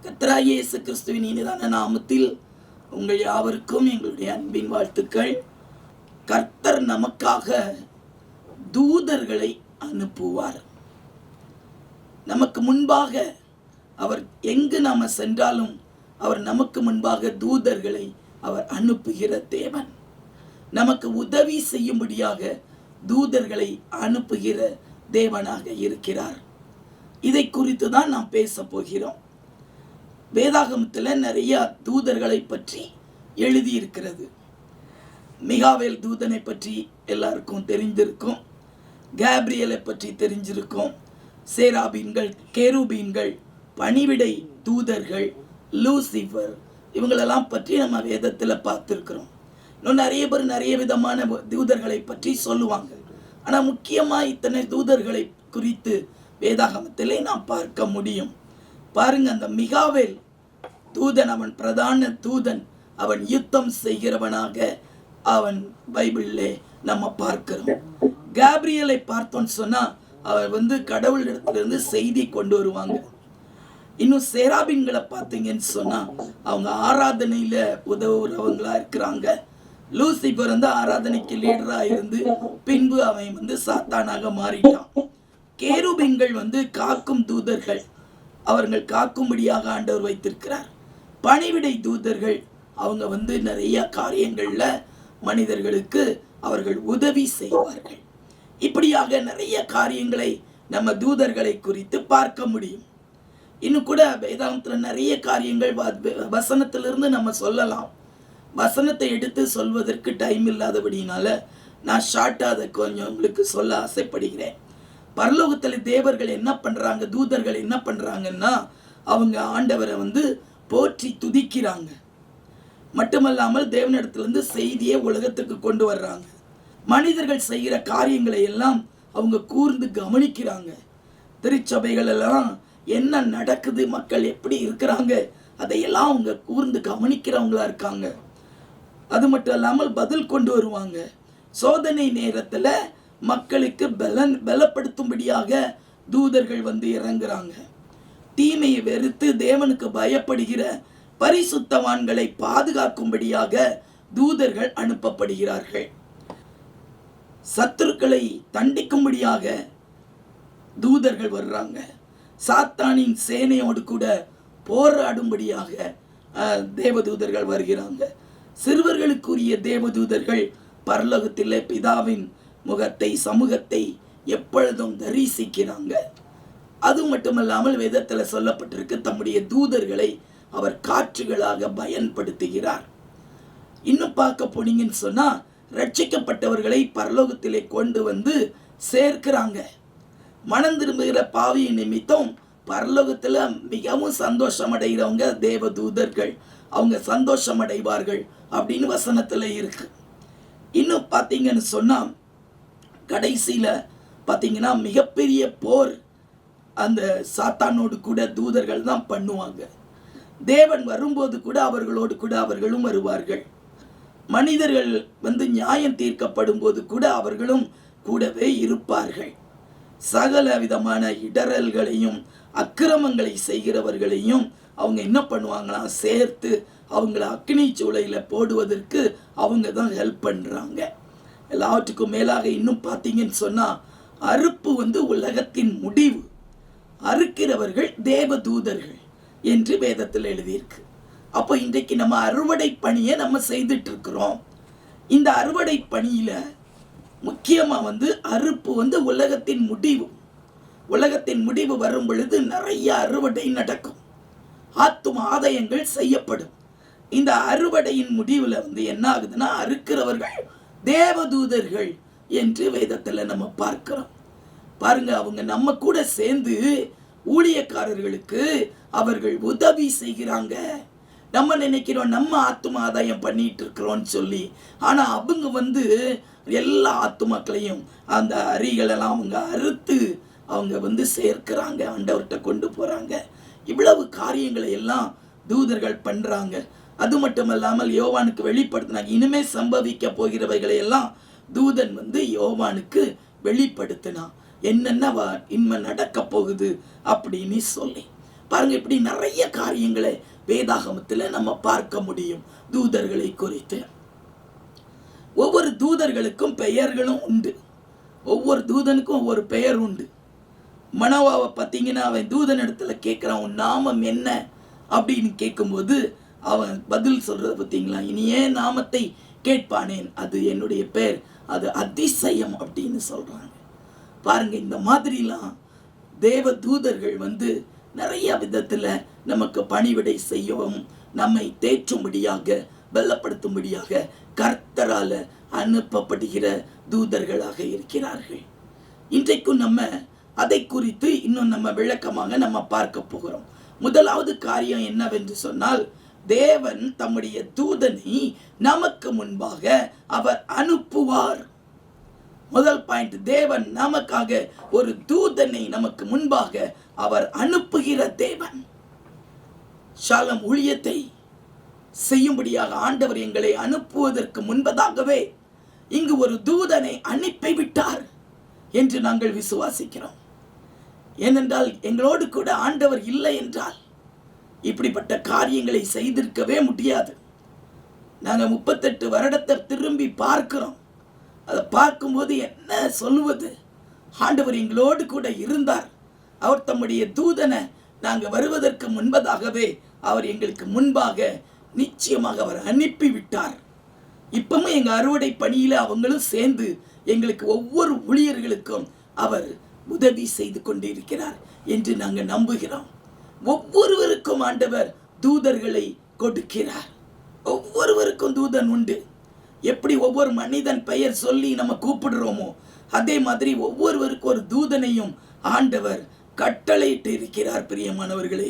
கர்த்தராகிய இயேசு கிறிஸ்துவின் இனிதான நாமத்தில் உங்கள் யாவருக்கும் எங்களுடைய அன்பின் வாழ்த்துக்கள். கர்த்தர் நமக்காக தூதர்களை அனுப்புவார். நமக்கு முன்பாக அவர் எங்கு நாம சென்றாலும் அவர் நமக்கு முன்பாக தூதர்களை அவர் அனுப்புகிற தேவன். நமக்கு உதவி செய்யும்படியாக தூதர்களை அனுப்புகிற தேவனாக இருக்கிறார். இதை குறித்து தான் நாம் பேச போகிறோம். வேதாகமத்தில் நிறைய தூதர்களை பற்றி எழுதியிருக்கிறது. மிகாவேல் தூதனை பற்றி எல்லாருக்கும் தெரிந்திருக்கும். கேப்ரியலை பற்றி தெரிஞ்சிருக்கும். சேராபீன்கள், கேருபீன்கள், பணிவிடை தூதர்கள், லூசிஃபர், இவங்களெல்லாம் பற்றி நம்ம வேதத்தில் பார்த்துருக்கிறோம். இன்னும் நிறைய பேர் நிறைய விதமான தூதர்களை பற்றி சொல்லுவாங்க. ஆனால் முக்கியமாக இத்தனை தூதர்களை குறித்து வேதாகமத்திலே நாம் பார்க்க முடியும். பாருங்க, அந்த மிகாவேல் தூதன், அவன் பிரதான தூதன், அவன் யுத்தம் செய்கிறவனாக அவன் பைபிளிலே நம்ம பார்க்கிறோம். கேப்ரியலை பார்த்தோன்னு சொன்னா அவன் கடவுளிடத்திலிருந்து செய்தி கொண்டு வருவாங்க. இன்னும் சேராபீன்களை பார்த்தீங்கன்னு சொன்னா அவங்க ஆராதனையில உதவுறவங்களா இருக்கிறாங்க. லூசிபர் ஆராதனைக்கு லீடரா இருந்து பின்பு அவன் சாத்தானாக மாறிட்டான். கேருபீன்கள் காக்கும் தூதர்கள், அவர்கள் காக்கும்படியாக ஆண்டவர் வைத்திருக்கிறார். பணிவிடை தூதர்கள் அவங்க நிறைய காரியங்கள்ல மனிதர்களுக்கு அவர்கள் உதவி செய்வார்கள். இப்படியாக நிறைய காரியங்களை நம்ம தூதர்களை குறித்து பார்க்க முடியும். இன்னும் கூட வேதாந்தத்துல நிறைய காரியங்கள் வசனத்திலிருந்து நம்ம சொல்லலாம். வசனத்தை எடுத்து சொல்வதற்கு டைம் இல்லாதபடினால நான் ஷார்ட்டா அதை கொஞ்சம் உங்களுக்கு சொல்ல ஆசைப்படுகிறேன். பரலோகத்தில் தேவர்கள் என்ன பண்றாங்க, தூதர்கள் என்ன பண்றாங்கன்னா அவங்க ஆண்டவரை போற்றி துதிக்கிறாங்க. மட்டுமல்லாமல் தேவனிடத்திலிருந்து செய்தியை உலகத்துக்கு கொண்டு வர்றாங்க. மனிதர்கள் செய்கிற காரியங்களை எல்லாம் அவங்க கூர்ந்து கவனிக்கிறாங்க. திருச்சபைகள் எல்லாம் என்ன நடக்குது, மக்கள் எப்படி இருக்கிறாங்க, அதையெல்லாம் அவங்க கூர்ந்து கவனிக்கிறவங்களா இருக்காங்க. அது மட்டும் இல்லாமல் பதில் கொண்டு வருவாங்க. சோதனை நேரத்துல மக்களுக்கு பலப்படுத்தும்படியாக தூதர்கள் இறங்குறாங்க. தீமையை வெறுத்து தேவனுக்கு பயப்படுகிற பரிசுத்தவான்களை பாதுகாக்கும்படியாக தூதர்கள் அனுப்பப்படுகிறார்கள். சத்துருக்களை தண்டிக்கும்படியாக தூதர்கள் வர்றாங்க. சாத்தானின் சேனையோடு கூட போராடும்படியாக தேவதூதர்கள் வருகிறாங்க. சிறுவர்களுக்குரிய தேவதூதர்கள் பரலோகத்திலே பிதாவின் முகத்தை, சமூகத்தை எப்பொழுதும் தரிசிக்கிறாங்க. அது மட்டுமல்லாமல் வேதத்தில் சொல்லப்பட்டிருக்கு, தம்முடைய தூதர்களை அவர் காற்றுகளாக பயன்படுத்துகிறார். இன்னும் பார்க்க போனீங்கன்னு சொன்னா ரட்சிக்கப்பட்டவர்களை பரலோகத்திலே கொண்டு சேர்க்கிறாங்க. மனம் திரும்புகிற பாவியின் நிமித்தம் பரலோகத்துல மிகவும் சந்தோஷம் அடைகிறவங்க தேவ தூதர்கள், அவங்க சந்தோஷம் அடைவார்கள் அப்படின்னு வசனத்துல இருக்கு. இன்னும் பார்த்தீங்கன்னு சொன்னா கடைசியில பார்த்தீங்கன்னா மிகப்பெரிய போர் அந்த சாத்தானோடு கூட தூதர்கள் தான் பண்ணுவாங்க. தேவன் வரும்போது கூட அவர்களோடு கூட அவர்களும் வருவார்கள். மனிதர்கள் நியாயம் தீர்க்கப்படும் போது கூட அவர்களும் கூடவே இருப்பார்கள். சகல விதமான இடரல்களையும் அக்கிரமங்களை செய்கிறவர்களையும் அவங்க என்ன பண்ணுவாங்களா, சேர்த்து அவங்கள அக்னி சூளையில போடுவதற்கு அவங்க தான் ஹெல்ப் பண்றாங்க. எல்லாவற்றுக்கும் மேலாக இன்னும் பார்த்தீங்கன்னு சொன்னா அறுப்பு உலகத்தின் முடிவு. அறுக்கிறவர்கள் தேவ தூதர்கள் என்று வேதத்தில் எழுதியிருக்கு. அப்போ இன்றைக்கு நம்ம அறுவடை பணியை நம்ம செய்துட்டு இருக்கிறோம். இந்த அறுவடை பணியில முக்கியமா அறுப்பு உலகத்தின் முடிவு. உலகத்தின் முடிவு வரும் பொழுது நிறைய அறுவடை நடக்கும். ஆத்தும ஆதாயங்கள் செய்யப்படும். இந்த அறுவடையின் முடிவுல என்ன ஆகுதுன்னா அறுக்கிறவர்கள் தேவதூதர்கள் என்று வேதத்துல நம்ம பார்க்கிறோம். பாருங்க, அவங்க நம்ம கூட சேர்ந்து ஊழியக்காரர்களுக்கு அவர்கள் உதவி செய்கிறாங்க. நம்ம நினைக்கிறோம் நம்ம ஆத்தும ஆதாயம் பண்ணிட்டு இருக்கிறோம்னு சொல்லி, ஆனா அவங்க எல்லா ஆத்துமாக்களையும் அந்த அரிகளெல்லாம் அவங்க அறுத்து அவங்க சேர்க்கிறாங்க, ஆண்டவர்கிட்ட கொண்டு போறாங்க. இவ்வளவு காரியங்களை எல்லாம் தூதர்கள் பண்றாங்க. அது மட்டுமல்லாமல் யோவானுக்கு வெளிப்படுத்தினாங்க. இனிமே சம்பவிக்க போகிறவைகளை எல்லாம் தூதன் யோவானுக்கு வெளிப்படுத்தினான். என்னென்ன இன்மை நடக்க போகுது அப்படின்னு சொல்லி. பாருங்க, இப்படி நிறைய காரியங்களை வேதாகமத்தில் நம்ம பார்க்க முடியும் தூதர்களை குறித்து. ஒவ்வொரு தூதர்களுக்கும் பெயர்களும் உண்டு. ஒவ்வொரு தூதனுக்கும் ஒவ்வொரு பெயர் உண்டு. மனோவாவை பார்த்தீங்கன்னா, அவன் தூதன் இடத்துல கேட்குறான், உன் நாமம் என்ன அப்படின்னு கேட்கும்போது அவன் பதில் சொல்றத பார்த்தீங்களா, இனி ஏன் நாமத்தை கேட்பானேன், அது என்னுடைய பேர், அது அதிசயம் அப்படின்னு சொல்றாங்க. பாருங்க, இந்த மாதிரிலாம் தேவ தூதர்கள் நிறைய விதத்தில் நமக்கு பணிவிடை செய்யவும் நம்மை தேற்றும்படியாக பலப்படுத்தும்படியாக கர்த்தரால் அனுப்பப்படுகிற தூதர்களாக இருக்கிறார்கள். இன்றைக்கும் நம்ம அதை குறித்து இன்னும் நம்ம விளக்கமாக நம்ம பார்க்க போகிறோம். முதலாவது காரியம் என்னவென்று சொன்னால், தேவன் தம்முடைய தூதனை நமக்கு முன்பாக அவர் அனுப்புவார். முதல் பாயிண்ட், தேவன் நமக்காக ஒரு தூதனை நமக்கு முன்பாக அவர் அனுப்புகிற தேவன். ஷாலம் ஊழியத்தை செய்யும்படியாக ஆண்டவர் எங்களை அனுப்புவதற்கு முன்பதாகவே இங்கு ஒரு தூதனை அனுப்பிவிட்டார் என்று நாங்கள் விசுவாசிக்கிறோம். ஏனென்றால் எங்களோடு கூட ஆண்டவர் இல்லை என்றால் இப்படிப்பட்ட காரியங்களை செய்திருக்கவே முடியாது. நாங்கள் 38 வருடத்தை திரும்பி பார்க்கிறோம். அதை பார்க்கும்போது என்ன சொல்லுவது, ஆண்டவர் எங்களோடு கூட இருந்தார். அவர் தம்முடைய தூதனை நாங்கள் வருவதற்கு முன்பதாகவே அவர் எங்களுக்கு முன்பாக நிச்சயமாக அவர் அனுப்பிவிட்டார். இப்பவும் எங்கள் அறுவடை பணியில் அவங்களும் சேர்ந்து எங்களுக்கு ஒவ்வொரு ஊழியர்களுக்கும் அவர் உதவி செய்து கொண்டிருக்கிறார் என்று நாங்கள் நம்புகிறோம். ஒவ்வொருவருக்கும் ஆண்டவர் தூதர்களை கொடுக்கிறார். ஒவ்வொருவருக்கும் தூதன் உண்டு. எப்படி ஒவ்வொரு மனிதன் பெயர் சொல்லி நம்ம கூப்பிடுறோமோ அதே மாதிரி ஒவ்வொருவருக்கும் ஒரு தூதனையும் ஆண்டவர் கட்டளையிட்டு இருக்கிறார். பிரியமானவர்களே,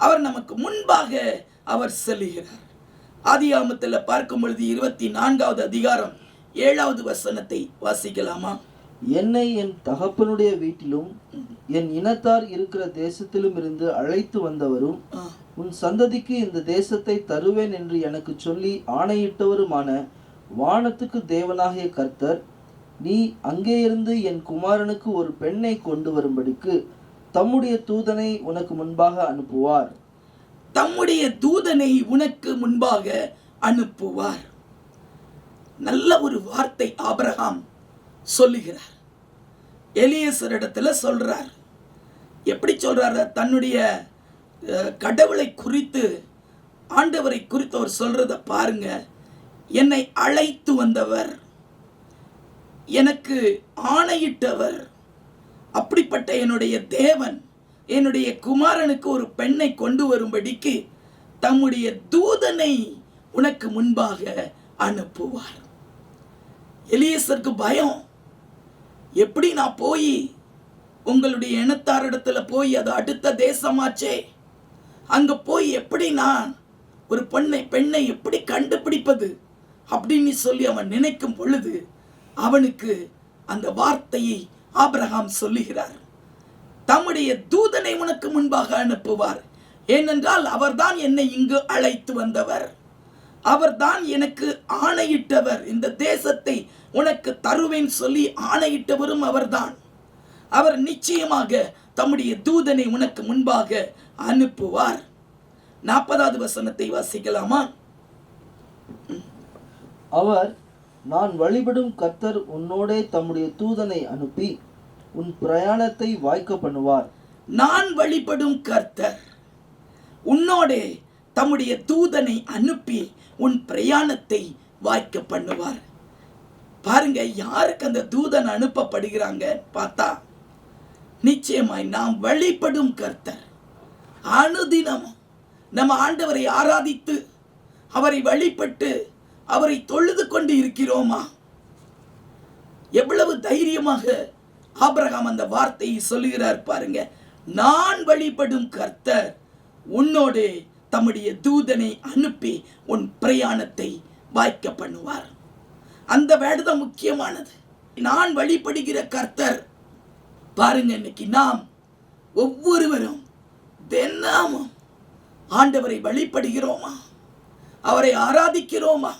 அவர் நமக்கு முன்பாக அவர் செல்லுகிறார். ஆதியாகமத்தில் பார்க்கும் பொழுது 24வது அதிகாரம் 7வது வசனத்தை வாசிக்கலாமா? என்னை என் தகப்பனுடைய வீட்டிலும் என் இனத்தார் இருக்கிற தேசத்திலும் இருந்து அழைத்து வந்தவரும் உன் சந்ததிக்கு இந்த தேசத்தை தருவேன் என்று எனக்கு சொல்லி ஆணையிட்டவருமான வானத்துக்கு தேவனாகிய கர்த்தர், நீ அங்கே இருந்து என் குமாரனுக்கு ஒரு பெண்ணை கொண்டு வரும்படிக்கு தம்முடைய தூதனை உனக்கு முன்பாக அனுப்புவார். தம்முடைய தூதனை உனக்கு முன்பாக அனுப்புவார். நல்ல ஒரு வார்த்தை ஆபிரகாம் சொல்லுகிறார். எலியேசரிடத்துல சொல்றார். எப்படி சொல்றாரு? தன்னுடைய கடவுளை குறித்து, ஆண்டவரை குறித்து அவர் சொல்றத பாருங்க. என்னை அழைத்து வந்தவர், எனக்கு ஆணையிட்டவர், அப்படிப்பட்ட என்னுடைய தேவன் என்னுடைய குமாரனுக்கு ஒரு பெண்ணை கொண்டு வரும்படிக்கு தம்முடைய தூதனை உனக்கு முன்பாக அனுப்புவார். எலியேசருக்கு பயம். எப்படி நான் போய் உங்களுடைய இனத்தாரிடத்துல போய், அது அடுத்த தேசமாச்சே, அங்க போய் எப்படி நான் ஒரு பெண்ணை எப்படி கண்டுபிடிப்பது அப்படின்னு சொல்லி அவன் நினைக்கும் பொழுது அவனுக்கு அந்த வார்த்தையை ஆபிரகாம் சொல்லுகிறார். தம்முடைய தூதனை உனக்கு முன்பாக அனுப்புவார். ஏனென்றால் அவர்தான் என்னை இங்கு அழைத்து வந்தவர், அவர்தான் எனக்கு ஆணையிட்டவர். இந்த தேசத்தை உனக்கு தருவேன் சொல்லி ஆணையிட்டவரும் அவர்தான். அவர் நிச்சயமாக தம்முடைய தூதனை உனக்கு முன்பாக அனுப்புவார். 40வது வசனத்தை வாசிக்கலாமா? அவர், நான் வழிபடும் கர்த்தர் உன்னோடே தம்முடைய தூதனை அனுப்பி உன் பிரயாணத்தை வாய்க்க பண்ணுவார். நான் வழிபடும் கர்த்தர் உன்னோடே தம்முடைய தூதனை அனுப்பி உன் பிரயாணத்தை வாய்க்க பண்ணுவார். பாருங்க, யாருக்கு அந்த தூதன் அனுப்பப்படுகிறாங்க பார்த்தா, நிச்சயமாய் நாம் வழிபடும் கர்த்தர். அனுதினம் நம்ம ஆண்டவரை ஆராதித்து அவரை வழிபட்டு அவரை தொழுது கொண்டு இருக்கிறோமா? எவ்வளவு தைரியமாக ஆபிரகாம் அந்த வார்த்தையை சொல்லுகிறார் பாருங்க. நான் வழிபடும் கர்த்தர் உன்னோடு தம்முடைய தூதனை அனுப்பி உன் பிரயாணத்தை வாய்க்க பண்ணுவார். அந்த வேடுதான் முக்கியமானது. நான் வழிபடுகிற கர்த்தர். பாருங்க, இன்னைக்கு நாம் ஒவ்வொருவரும் தினமும் ஆண்டவரை வழிபடுகிறோமா? அவரை ஆராதிக்கிறோமா?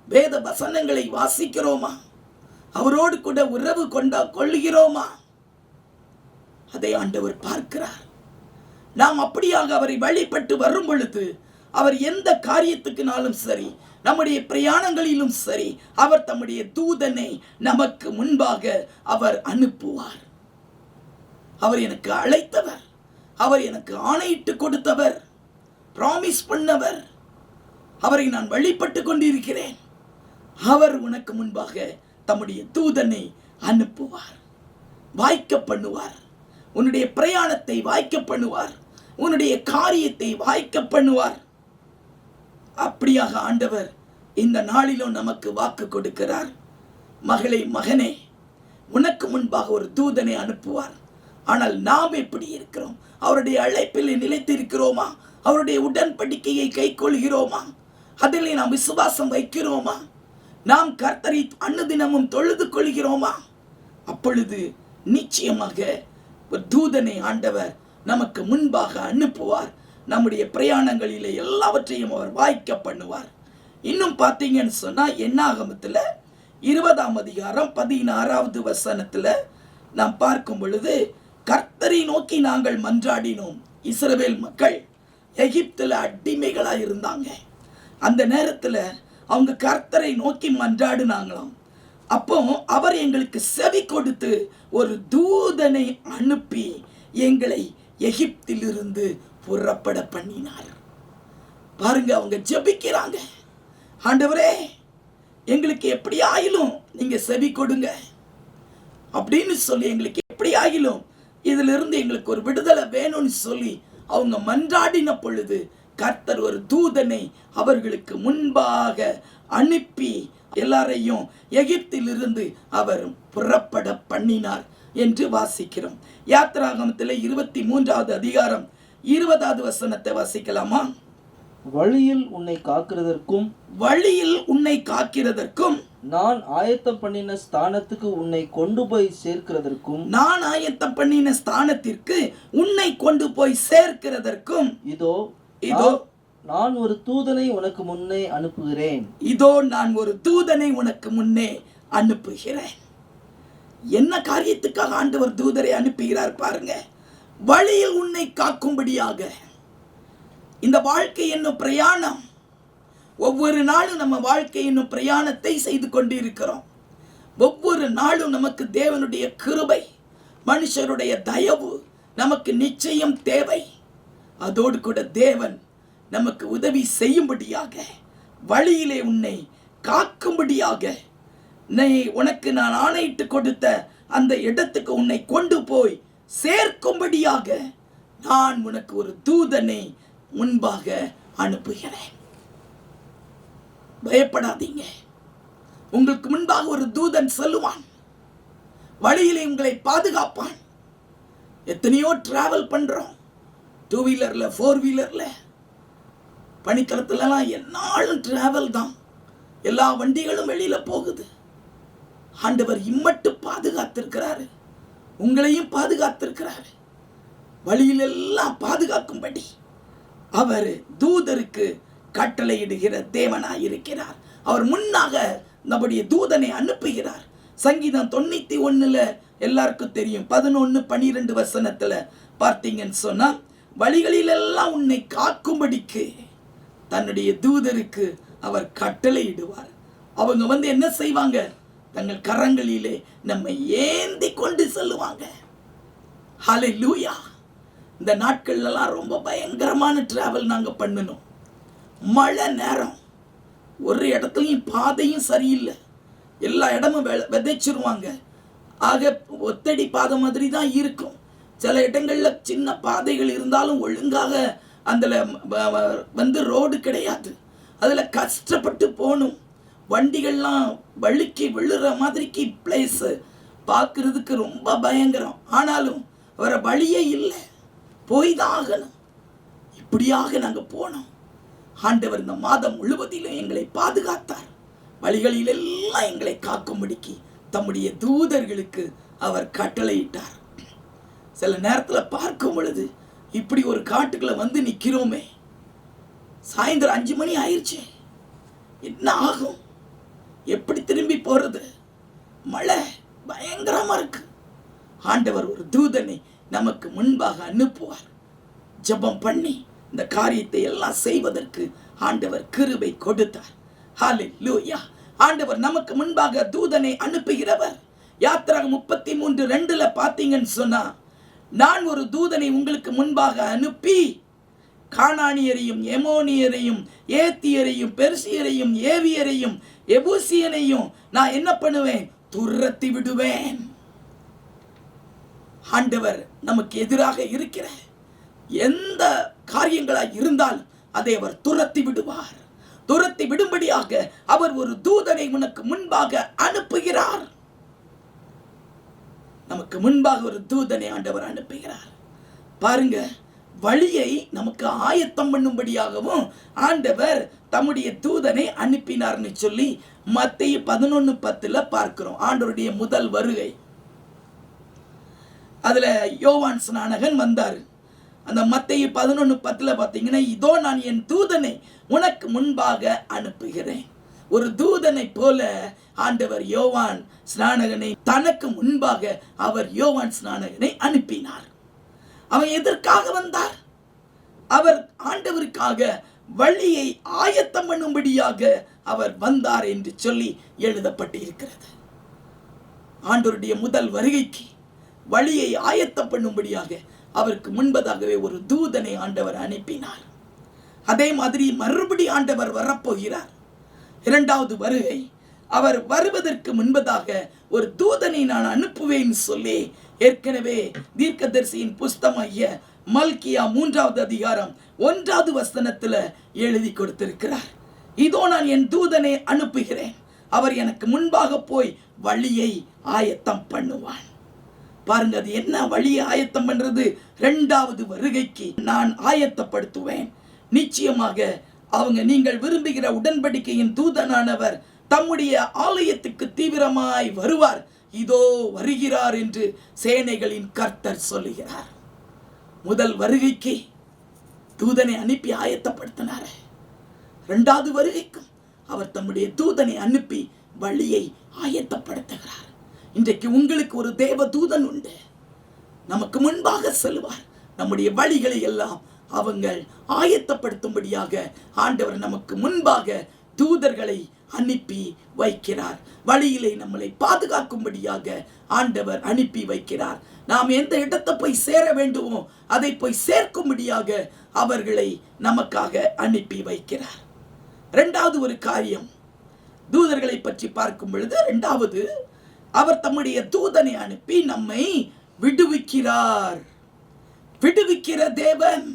வேத வசனங்களை வாசிக்கிறோமா? அவரோடு கூட உறவு கொள்ளுகிறோமா? அதை ஆண்டவர் பார்க்கிறார். நாம் அப்படியாக அவரை வழிபட்டு வரும் பொழுது அவர் எந்த காரியத்துக்குனாலும் சரி, நம்முடைய பிரயாணங்களிலும் சரி, அவர் தம்முடைய தூதனை நமக்கு முன்பாக அவர் அனுப்புவார். அவர் எனக்கு அழைத்தவர், அவர் எனக்கு ஆணையிட்டு கொடுத்தவர், பிராமிஸ் பண்ணவர், அவரை நான் வழிபட்டு கொண்டிருக்கிறேன். அவர் உனக்கு முன்பாக தம்முடைய தூதனை அனுப்புவார், வாய்க்க பண்ணுவார், உன்னுடைய பிரயாணத்தை வாய்க்க பண்ணுவார், உன்னுடைய காரியத்தை வாய்க்க பண்ணுவார். அப்படியாக ஆண்டவர் இந்த நாளிலும் நமக்கு வாக்கு கொடுக்கிறார். மகளே, மகனே, உனக்கு முன்பாக ஒரு தூதனை அனுப்புவார். ஆனால் நாம் எப்படி இருக்கிறோம்? அவருடைய அழைப்பில் நிலைத்திருக்கிறோமா? அவருடைய உடன்படிக்கையை கைக்கொள்கிறோமா? அதில் நாம் விசுவாசம் வைக்கிறோமா? நாம் கர்த்தரை அனுதினமும் தொழுது கொள்கிறோமா? அப்பொழுது நிச்சயமாக ஒரு தூதனை ஆண்டவர் நமக்கு முன்பாக அனுப்புவார். நம்முடைய பிரயாணங்களிலே எல்லாவற்றையும் அவர் வாய்க்க பண்ணுவார். இன்னும் பார்த்தீங்கன்னு சொன்னா, என்னாகமத்தில் 20ஆம் அதிகாரம் 16வது வசனத்துல நாம் பார்க்கும் பொழுது, கர்த்தரை நோக்கி நாங்கள் மன்றாடினோம். இஸ்ரவேல் மக்கள் எகிப்தில் அடிமைகளாக இருந்தாங்க. அந்த நேரத்தில் அவங்க கர்த்தரை நோக்கி மன்றாடினாங்களாம். அப்போ அவர் எங்களுக்கு செவி கொடுத்து ஒரு தூதனை அனுப்பி எங்களை எகிப்திலிருந்து புறப்பட பண்ணினார். பாருங்க, அவங்க ஜெபிக்கிறாங்க, ஆண்டவரே எங்களுக்கு எப்படி ஆயிலும் நீங்க செவி கொடுங்க அப்படின்னு சொல்லி, எங்களுக்கு எப்படி ஆகிலும் இதிலிருந்து எங்களுக்கு ஒரு விடுதலை வேணும்னு சொல்லி அவங்க மன்றாடின பொழுது கர்த்தர் ஒரு தூதனை அவர்களுக்கு முன்பாக அனுப்பி எல்லாரையும் எகிப்திலிருந்து அவர் புறப்பட பண்ணினார் என்று வாசிக்கிறோம். யாத்திராகமத்தில் 23வது அதிகாரம் 20வது வசனத்தை வாசிக்கலாமா? வழியில் உன்னை காக்கிறதற்கும், வழியில் உன்னை காக்கிறதற்கும், நான் ஆயத்தம் பண்ணின ஸ்தானத்துக்கு உன்னை கொண்டு போய் சேர்க்கிறதற்கும், நான் ஆயத்தம் பண்ணின ஸ்தானத்திற்கு உன்னை கொண்டு போய் சேர்க்கிறதற்கும், இதோ இதோ நான் ஒரு தூதனை உனக்கு முன்னே அனுப்புகிறேன். இதோ நான் ஒரு தூதனை உனக்கு முன்னே அனுப்புகிறேன். என்ன காரியத்துக்காக ஆண்டவர் தூதரை அனுப்புகிறார் பாருங்க. வழியில் உன்னை காக்கும்படியாக. இந்த வாழ்க்கை என்னும் பிரயாணம், ஒவ்வொரு நாளும் நம்ம வாழ்க்கை என்னும் பிரயாணத்தை செய்து கொண்டிருக்கிறோம். ஒவ்வொரு நாளும் நமக்கு தேவனுடைய கிருபை, மனுஷருடைய தயவு நமக்கு நிச்சயம் தேவை. அதோடு கூட தேவன் நமக்கு உதவி செய்யும்படியாக, வழியிலே உன்னை காக்கும்படியாக, உனக்கு நான் ஆணையிட்டு கொடுத்த அந்த இடத்துக்கு உன்னை கொண்டு போய் சேர்க்கும்படியாக நான் உனக்கு ஒரு தூதனை முன்பாக அனுப்புகிறேன். பயப்படாதீங்க. உங்களுக்கு முன்பாக ஒரு தூதன் செல்லுவான், வழியிலே உங்களை பாதுகாப்பான். எத்தனையோ டிராவல் பண்றோம், 2 வீலர்ல 4 வீலர்ல, பனித்தளத்துலலாம் என்னாலும் டிராவல் தான். எல்லா வண்டிகளும் வெளியில போகுது. ஆண்டவர் இம்மட்டு பாதுகாத்திருக்கிறாரு, உங்களையும் பாதுகாத்திருக்கிறாரு. வழியிலெல்லாம் பாதுகாக்கும்படி அவர் தூதருக்கு கட்டளையிடுகிற தேவனாயிருக்கிறார். அவர் முன்னாக நம்முடைய தூதனை அனுப்புகிறார். சங்கீதம் 91 எல்லாருக்கும் தெரியும், 11, 12 வசனத்துல பார்த்தீங்கன்னு சொன்னா, வழிகளிலெல்லாம் உன்னை காக்கும்படிக்கு தன்னுடைய தூதருக்கு அவர் கட்டளையிடுவார். அவங்க என்ன செய்வாங்க? தங்கள் கரங்களிலே நம்மை ஏந்தி கொண்டு செல்லுவாங்க. ஹல்லேலூயா. இந்த நாட்கள்லாம் ரொம்ப பயங்கரமான டிராவல் நாங்க பண்ணணும். மழை நேரம், ஒரு இடத்துலையும் பாதையும் சரியில்லை, எல்லா இடமும் விதைச்சிருவாங்க. ஆக ஒத்தடி பாதை மாதிரி தான் இருக்கும். சில இடங்கள்ல சின்ன பாதைகள் இருந்தாலும் ஒழுங்காக அதில் ரோடு கிடையாது. அதில் கஷ்டப்பட்டு போகணும். வண்டிகள்லாம் வழுக்கி விழுற மாதிரிக்கு பிளேஸ் பார்க்கறதுக்கு ரொம்ப பயங்கரம். ஆனாலும் வர வழியே இல்லை, போய் தான் ஆகணும். இப்படியாக நாங்கள் போனோம். ஆண்டவர் இந்த மாதம் முழுவதிலும் எங்களை பாதுகாத்தார். வழிகளிலெல்லாம் எங்களை காக்கும்படிக்கு தம்முடைய தூதர்களுக்கு அவர் கட்டளையிட்டார். சில நேரத்தில் பார்க்கும் பொழுது இப்படி ஒரு காட்டுக்குள்ள நிற்கிறோமே, சாயந்தரம் 5 மணி ஆயிடுச்சு, என்ன ஆகும்? எப்படி திரும்பி போறது? மழை பயங்கரமா இருக்கு. ஆண்டவர் ஒரு தூதனை நமக்கு முன்பாக அனுப்புவார். ஜெபம் பண்ணி இந்த காரியத்தை எல்லாம் செய்வதற்கு ஆண்டவர் கிருபை கொடுத்தார். ஹல்லேலூயா. ஆண்டவர் நமக்கு முன்பாக தூதனை அனுப்புகிறவர். யாத்திராகமம் 33:2 பார்த்தீங்கன்னு சொன்னா, நான் ஒரு தூதனை உங்களுக்கு முன்பாக அனுப்பி கானானியரையும் எமோனியரையும் ஏத்தியரையும் பெர்சியரையும் ஏவியரையும் எபூசியனையும் நான் என்ன பண்ணுவேன்? துரத்தி விடுவேன். ஆண்டவர் நமக்கு எதிராக இருக்கிற எந்த காரியங்களாய் இருந்தால் அதை அவர் துரத்தி விடுவார். துரத்தி விடும்படியாக அவர் ஒரு தூதனை உனக்கு முன்பாக அனுப்புகிறார். நமக்கு முன்பாக ஒரு தூதனை ஆண்டவர் அனுப்புகிறார். பாருங்க, வழியை நமக்கு ஆயத்தம் பண்ணும்படியாகவும் ஆண்டவர் தம்முடைய தூதனை அனுப்பினார்னு சொல்லி மத்தேயு 11:10 பார்க்கிறோம். ஆண்டவருடைய முதல் வருகை. அதுல யோவான் ஸ்நானகன் வந்தார். அந்த மத்தேயு 11:10 பார்த்தீங்கன்னா, இதோ நான் என் தூதனை உனக்கு முன்பாக அனுப்புகிறேன். ஒரு தூதனை போல ஆண்டவர் யோவான் ஸ்நானகனை தனக்கு முன்பாக அவர் யோவான் ஸ்நானகனை அனுப்பினார். அவன் எதற்காக வந்தார்? அவர் ஆண்டவருக்காக வழியை ஆயத்தம் பண்ணும்படியாக அவர் வந்தார் என்று சொல்லி எழுதப்பட்டிருக்கிறது. ஆண்டவருடைய முதல் வருகைக்கு வழியை ஆயத்தம் பண்ணும்படியாக அவருக்கு முன்பதாகவே ஒரு தூதனை ஆண்டவர் அனுப்பினார். அதே மாதிரி மறுபடி ஆண்டவர் வரப்போகிறார். இரண்டாவது வருகை. அவர் வருவதற்கு முன்பதாக ஒரு தூதனை நான் அனுப்புவேன் சொல்லி ஏற்கனவே தீர்க்கதரிசியின் புஸ்தகமாகிய மல்கியா 3வது அதிகாரம் 1வது வசனத்துல எழுதி கொடுத்திருக்கிறார். இதோ நான் என் தூதனை அனுப்புகிறேன், அவர் எனக்கு முன்பாக போய் வழியை ஆயத்தம் பண்ணுவான். பாருங்க, அது என்ன வழியை ஆயத்தம் பண்றது? இரண்டாவது வருகைக்கு நான் ஆயத்தப்படுத்துவேன். நிச்சயமாக அவங்க நீங்கள் விரும்புகிற உடன்படிக்கையின் தூதனானவர் தம்முடைய ஆலயத்துக்கு தீவிரமாய் வருவார், இதோ வருகிறார் என்று சேனைகளின் கர்த்தர் சொல்லுகிறார். முதல் வருகைக்கு தூதனை அனுப்பி ஆயத்தப்படுத்தினார். இரண்டாவது வருகைக்கும் அவர் தம்முடைய தூதனை அனுப்பி வழியை ஆயத்தப்படுத்துகிறார். இன்றைக்கு உங்களுக்கு ஒரு தேவ தூதன் உண்டு. நமக்கு முன்பாக செல்வார். நம்முடைய வழிகளை எல்லாம் அவங்கள் ஆயத்தப்படுத்தும்படியாக ஆண்டவர் நமக்கு முன்பாக தூதர்களை அனுப்பி வைக்கிறார். வழியிலே நம்மளை பாதுகாக்கும்படியாக ஆண்டவர் அனுப்பி வைக்கிறார். நாம் எந்த இடத்தை போய் சேர வேண்டுமோ அதை போய் சேர்க்கும்படியாக அவர்களை நமக்காக அனுப்பி வைக்கிறார். இரண்டாவது ஒரு காரியம், தூதர்களை பற்றி பார்க்கும் பொழுது இரண்டாவது, அவர் தம்முடைய தூதனை அனுப்பி நம்மை விடுவிக்கிறார். விடுவிக்கிற தேவன்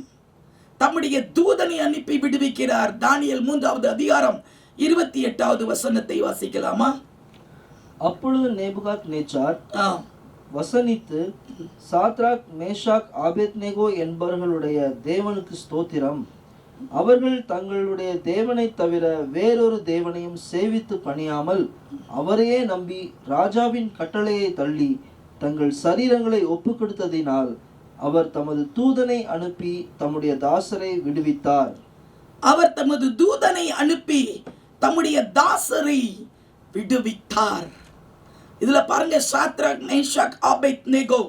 தம்முடைய தூதனை அனுப்பி விடுவிக்கிறார். தானியேல் 3வது அதிகாரம் 28வது வசனத்தை வாசிக்கலாமா? அப்பொழுது நேபுகாத்நேச்சார் வசனித்து, சாத்ராக் மேஷாக் ஆபேத்நேகோ என்பவர்களுடைய தேவனுக்கு ஸ்தோத்திரம், அவர்கள் தங்களுடைய தேவனை தவிர வேறொரு தேவனையும் சேவித்து பணியாமல் அவரையே நம்பி ராஜாவின் கட்டளையை தள்ளி தங்கள் சரீரங்களை ஒப்பு கொடுத்ததினால் அவர் தமது தூதனை அனுப்பி தம்முடைய தாசரை விடுவித்தார். அவர் தமது தூதனை அனுப்பி தம்முடைய தாசரை விடுவித்தார். இதுல பாருங்க, சாத்ராக் மேஷாக் ஆபேத்நேகோ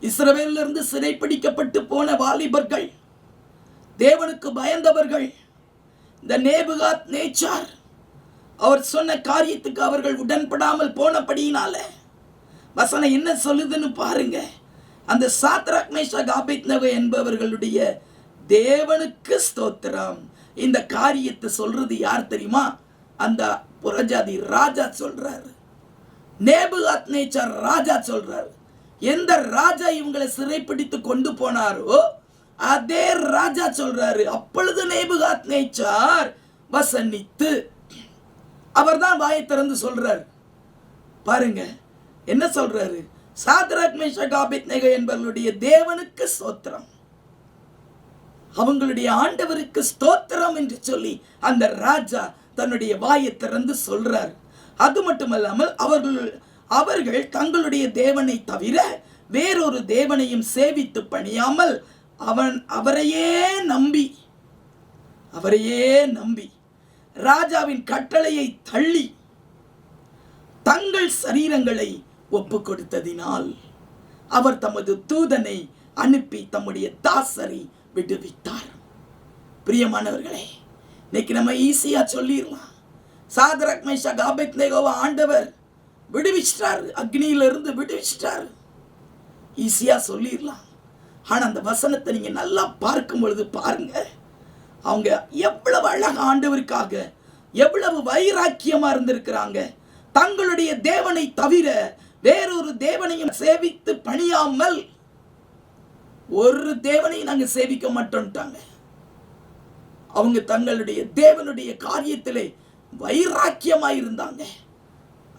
இஸ்ரவேலிலிருந்து சிறைப்பிடிக்கப்பட்டு போன வாலிபர்கள், தேவனுக்கு பயந்தவர்கள். இந்த நேபுகாத்நேச்சார் அவர் சொன்ன காரியத்துக்கு அவர்கள் உடன்படாமல் போனபடியினால வசனம் என்ன சொல்லுதுன்னு பாருங்க. அந்த சாத்ராக் மேஷாக் ஆபேத்நேகோ என்பவர்களுடைய தேவனுக்கு ஸ்தோத்திரம். இந்த காரியத்தை சொல்றது யார் தெரியுமா? அந்த புறஜாதி ராஜா சொல்றாரு. நேபுகாத்நேச்சார் ராஜா சொல்றாரு. எந்த ராஜா இவங்களை சிறைப்பிடித்து கொண்டு போனாரோ அதே ராஜா சொல்றாரு. அப்பொழுது நேபுகாத்நேச்சார் வசனித்து, அவர்தான் வாயை திறந்து சொல்றாரு. பாருங்க என்ன சொல்றாரு? சாத்ராக் மேஷாக் ஆபேத்நேகோ என்பவர்களுடைய தேவனுக்கு ஸ்தோத்திரம், அவங்களுடைய ஆண்டவருக்கு ஸ்தோத்திரம் என்று சொல்லி அந்த ராஜா தன்னுடைய வாயை திறந்து சொல்றார். அது மட்டுமல்லாமல் அவர்கள் தங்களுடைய தேவனை தவிர வேறொரு தேவனையும் சேவித்து பணியாமல் அவரையே நம்பி ராஜாவின் கட்டளையை தள்ளி தங்கள் சரீரங்களை ஒப்பு கொடுத்ததினால் அவர் தமது தூதனை அனுப்பி தம்முடைய தாசரை விடுவித்தார். பிரியமானவர்களே, இன்னைக்கு நம்ம ஈஸியா சொல்லிடலாம், சாத்ராக் மேஷாக் ஆபேத்நேகோவை ஆண்டவர் விடுவிச்சிட்டாரு, அக்னியிலிருந்து விடுவிச்சிட்டாரு, ஈஸியா சொல்லிடலாம். ஆனா அந்த வசனத்தை நீங்க நல்லா பார்க்கும் பொழுது பாருங்க, அவங்க எவ்வளவு அழகா ஆண்டவருக்காக எவ்வளவு வைராக்கியமா இருந்திருக்கிறாங்க. தங்களுடைய தேவனை தவிர வேறொரு தேவனையும் சேவித்து பணியாமல், ஒரு தேவனையும் நாங்க சேவிக்க மாட்டோம்ட்டாங்க. அவங்க தங்களுடைய தேவனுடைய காரியத்திலே வைராக்கியமா இருந்தாங்க.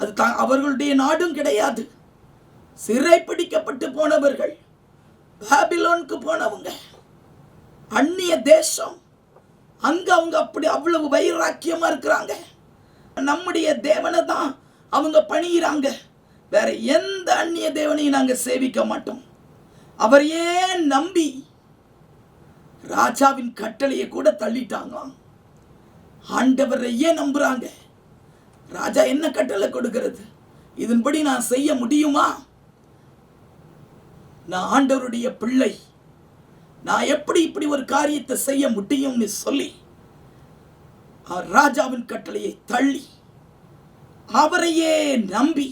அது அவர்களுடைய நாடும் கிடையாது, சிறைப்பிடிக்கப்பட்டு போனவர்கள், பாபிலோனுக்கு போனவங்க, அந்நிய தேசம். அங்க அவங்க அப்படி அவ்வளவு வைராக்கியமா இருக்கிறாங்க. நம்முடைய தேவனை தான் அவங்க பணியிறாங்க, வேற எந்த அந்நிய தேவனையும் நாங்க சேவிக்க மாட்டோம். அவரையே நம்பி ராஜாவின் கட்டளையை கூட தள்ளிட்டாங்க. ஆண்டவரையே நம்புறாங்க. ராஜா என்ன கட்டளை கொடுக்கிறது, இதன்படி நான் செய்ய முடியுமா? நான் ஆண்டவருடைய பிள்ளை, நான் எப்படி இப்படி ஒரு காரியத்தை செய்ய முடியும்னு சொல்லி ராஜாவின் கட்டளையை தள்ளி அவரையே நம்பி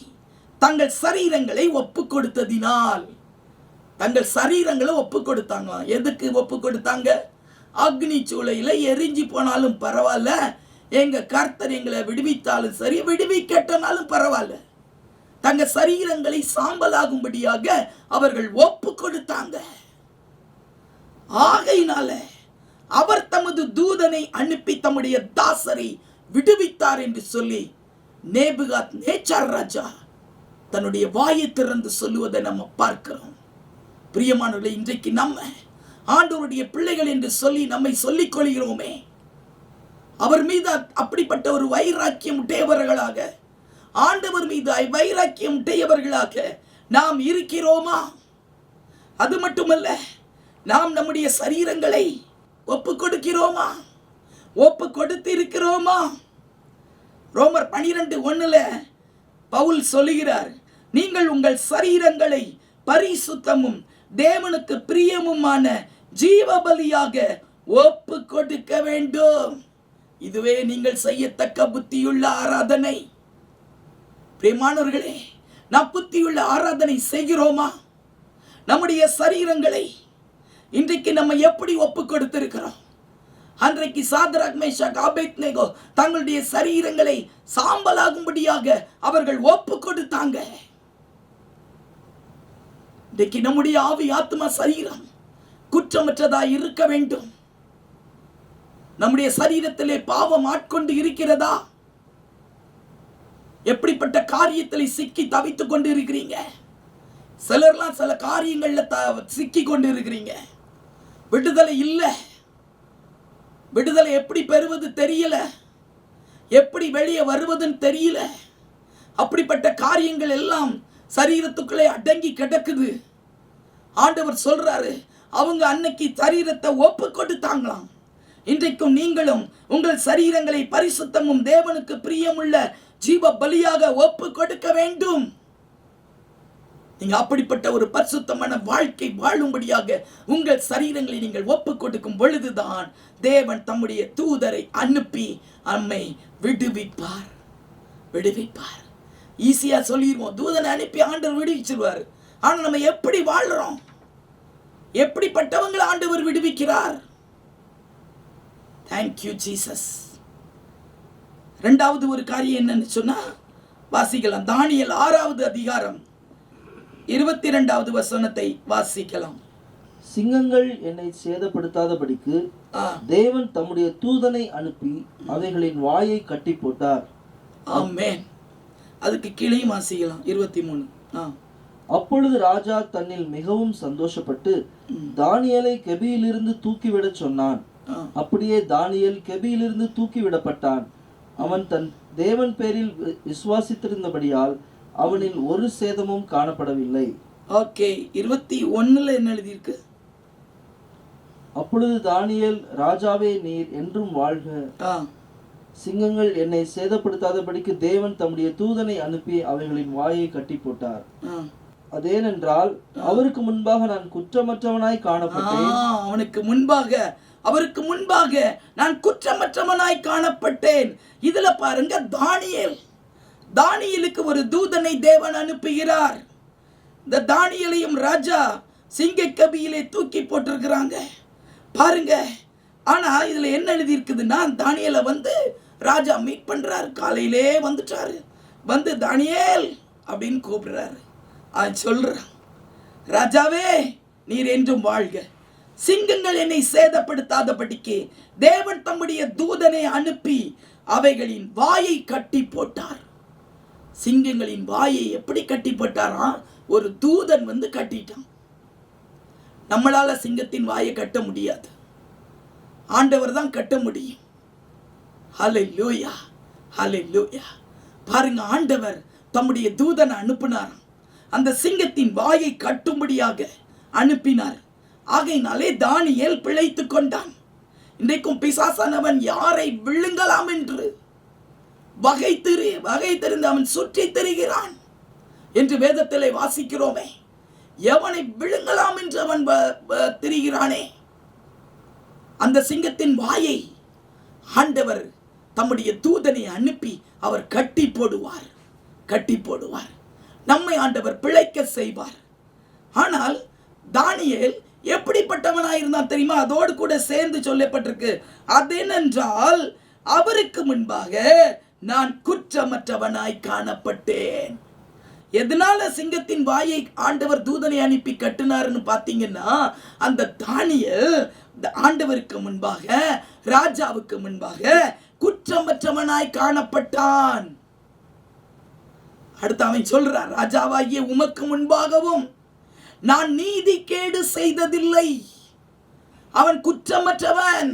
தங்கள் சரீரங்களை ஒப்பு கொடுத்ததினால், தங்கள் சரீரங்களை ஒப்பு கொடுத்தாங்க. எதுக்கு ஒப்பு கொடுத்தாங்க? அக்னி சூளையில எரிஞ்சு போனாலும் பரவாயில்ல, எங்க கர்த்தர் எங்களை விடுவித்தாலும் சரி, விடுவிக்கட்டனாலும் பரவாயில்ல, தங்க சரீரங்களை சாம்பலாகும்படியாக அவர்கள் ஒப்பு கொடுத்தாங்க. ஆகையினால அவர் தமது தூதனை அனுப்பி தம்முடைய தாசரை விடுவித்தார் என்று சொல்லி நேபுகாத் நேச்சார் ராஜா தன்னுடைய வாயை திறந்து சொல்லுவதை நம்ம பார்க்கிறோம். பிரியமானவர்களே, இன்றைக்கு நம்ம ஆண்டவருடைய பிள்ளைகள் என்று சொல்லி நம்மை சொல்லிக் கொள்கிறோமே, அவர் மீது அப்படிப்பட்ட ஒரு வைராக்கியம் உடையவர்களாக, ஆண்டவர் மீது வைராக்கியம் உடையவர்களாக நாம் இருக்கிறோமா? அது மட்டுமல்ல, நாம் நம்முடைய சரீரங்களை ஒப்பு கொடுக்கிறோமா? ஒப்பு கொடுத்து இருக்கிறோமா? ரோமர் 12:1 பவுல் சொல்லுகிறார், நீங்கள் உங்கள் சரீரங்களை பரிசுத்தமும் தேவனுக்கு பிரியமுமான ஜீவ பலியாக ஒப்பு கொடுக்க வேண்டும், இதுவே நீங்கள் செய்யத்தக்க புத்தியுள்ள ஆராதனை. பிரியமானவர்களே, நாம் புத்தியுள்ள ஆராதனை செய்கிறோமா? நம்முடைய சரீரங்களை இன்றைக்கு நம்ம எப்படி ஒப்பு கொடுத்திருக்கிறோம்? அன்றைக்கு சாத்ராக் மேஷாக் ஆபேத்நேகோ தங்களுடைய சரீரங்களை சாம்பலாகும்படியாக அவர்கள் ஒப்பு கொடுத்தாங்க. இன்றைக்கு நம்முடைய ஆவி ஆத்மா சரீரம் குற்றமற்றதாய் இருக்க வேண்டும். நம்முடைய சரீரத்திலே பாவம் ஆட்கொண்டு இருக்கிறதா? எப்படிப்பட்ட காரியத்தில் சிக்கி தவித்துக் கொண்டு இருக்கிறீங்க? சிலர்லாம் சில காரியங்கள்ல சிக்கி கொண்டு இருக்கிறீங்க. விடுதலை இல்லை. விடுதலை எப்படி பெறுவது தெரியல, எப்படி வெளியே வருவதுன்னு தெரியல. அப்படிப்பட்ட காரியங்கள் எல்லாம் சரீரத்துக்குள்ளே அடங்கி கிடக்குது. ஆண்டவர் சொல்றாரு, அவங்க அன்னைக்கு சரீரத்தை ஒப்பு கொடுத்தாங்களாம். இன்றைக்கும் நீங்களும் உங்கள் சரீரங்களை பரிசுத்தமும் தேவனுக்கு பிரியமுள்ள ஜீவ பலியாக ஒப்பு கொடுக்க வேண்டும். நீங்க அப்படிப்பட்ட ஒரு பரிசுத்தமான வாழ்க்கை வாழும்படியாக உங்கள் சரீரங்களை நீங்கள் ஒப்பு கொடுக்கும் பொழுதுதான் தேவன் தம்முடைய தூதரை அனுப்பி நம்மை விடுவிப்பார். விடுவிப்பார். ஈஸியா சொல்லிடுவோம், தூதனை அனுப்பி ஆண்டவர் விடுவிச்சிருவார். ஆனா நம்ம எப்படி வாழ்றோம்? எப்படிப்பட்டவங்களை ஆண்டவர் விடுவிக்கிறார்? Thank you Jesus. இரண்டாவது ஒரு காரியம் என்னன்னு சொன்னா வாசிக்கலாம். தானியேல் 6வது அதிகாரம் 22வது வசனத்தை வாசிக்கலாம். சிங்கங்கள் என்னை சேதப்படுத்தாதபடிக்கு தேவன் தம்முடைய தூதனை அனுப்பி அவைகளின் வாயை கட்டி போட்டார். ஆமென். அதுக்கு கீழே வாசிக்கலாம் 23. அப்பொழுது ராஜா தன்னில் மிகவும் சந்தோஷப்பட்டு தானியேலை கெபியிலிருந்து தூக்கிவிட சொன்னான். அப்படியே தானியேல் கெபியிலிருந்து தூக்கிவிடப்பட்டான். அவன் தன் தேவன் பேரில் விசுவாசித்திருந்தபடியால் அவனில் ஒரு சேதமும் காணப்படவில்லை. ஓகே, 21 என்ன எழுதியிருக்கு? அப்பொழுது தானியேல், ராஜாவே நீர் என்றும் வாழ்க. சிங்கங்கள் என்னை சேதப்படுத்தாதபடிக்கு தேவன் தம்முடைய தூதனை அனுப்பி அவைகளின் வாயை கட்டி போட்டார். அதேனென்றால் அவருக்கு முன்பாக நான் குற்றமற்றவனாய் காணப்பட்டேன். அவருக்கு முன்பாக நான் குற்றமற்றவனாய் காணப்பட்டேன். இதுல பாருங்க, தானியேலுக்கு ஒரு தூதனை தேவன் அனுப்புகிறார். இந்த தானியேலையும் ராஜா சிங்கக்கபியிலே தூக்கி போட்டிருக்கிறாங்க பாருங்க. ஆனா இதுல என்ன எழுதி இருக்குதுன்னா, தானியேலை ராஜா மீட் பண்றாரு. காலையிலே வந்துட்டாரு. தானியேல் அப்படின்னு கூப்பிடுறாரு. சொல்றான், ராஜாவே நீர் என்றும் வாழ்க. சிங்கங்கள் என்னை சேதப்படுத்தாதபடிக்கு தேவன் தம்முடைய தூதனை அனுப்பி அவைகளின் வாயை கட்டி போட்டார். சிங்கங்களின் வாயை எப்படி கட்டி போட்டாரா? ஒரு தூதன் கட்டிட்டான். நம்மளால சிங்கத்தின் வாயை கட்ட முடியாது, ஆண்டவர் தான் கட்ட முடியும். ஹல்லேலூயா, ஹல்லேலூயா. பாருங்க, ஆண்டவர் தம்முடைய தூதனை அனுப்பினார். அந்த சிங்கத்தின் வாயை கட்டும்படியாக அனுப்பினார். ஆகையினாலே தானியேல் பிழைத்துக் கொண்டான். இன்றைக்கும் பிசாசானவன் யாரை விழுங்கலாம் என்று வகை தெரிந்து அவன் சுற்றி திரிகிறான் என்று வேதத்திலே வாசிக்கிறோமே. எவனை விழுங்கலாம் என்று அவன் திரிகிறானே. அந்த சிங்கத்தின் வாயை ஆண்டவர் தம்முடைய தூதனை அனுப்பி அவர் கட்டி போடுவார். நம்மை ஆண்டவர் பிழைக்க செய்வார். ஆனால் தானியேல் எப்படிப்பட்டவனாயிருந்தான் தெரியுமா? அதோடு கூட சேர்ந்து சொல்லப்பட்டிருக்கு, அதென்றால் அவருக்கு முன்பாக நான் குற்றமற்றவனாய் காணப்பட்டேன். எதனால சிங்கத்தின் வாயை ஆண்டவர் தூதனை அனுப்பி கட்டினார்னு பார்த்தீங்கன்னா, அந்த தானியேல் ஆண்டவருக்கு முன்பாக, ராஜாவுக்கு முன்பாக குற்றமற்றவனாய் காணப்பட்டான். அடுத்து அவன் சொல்றான், ராஜாவாகிய உமக்கு முன்பாகவும் நான் நீதி கேடு செய்ததில்லை. அவன் குற்றமற்றவன்,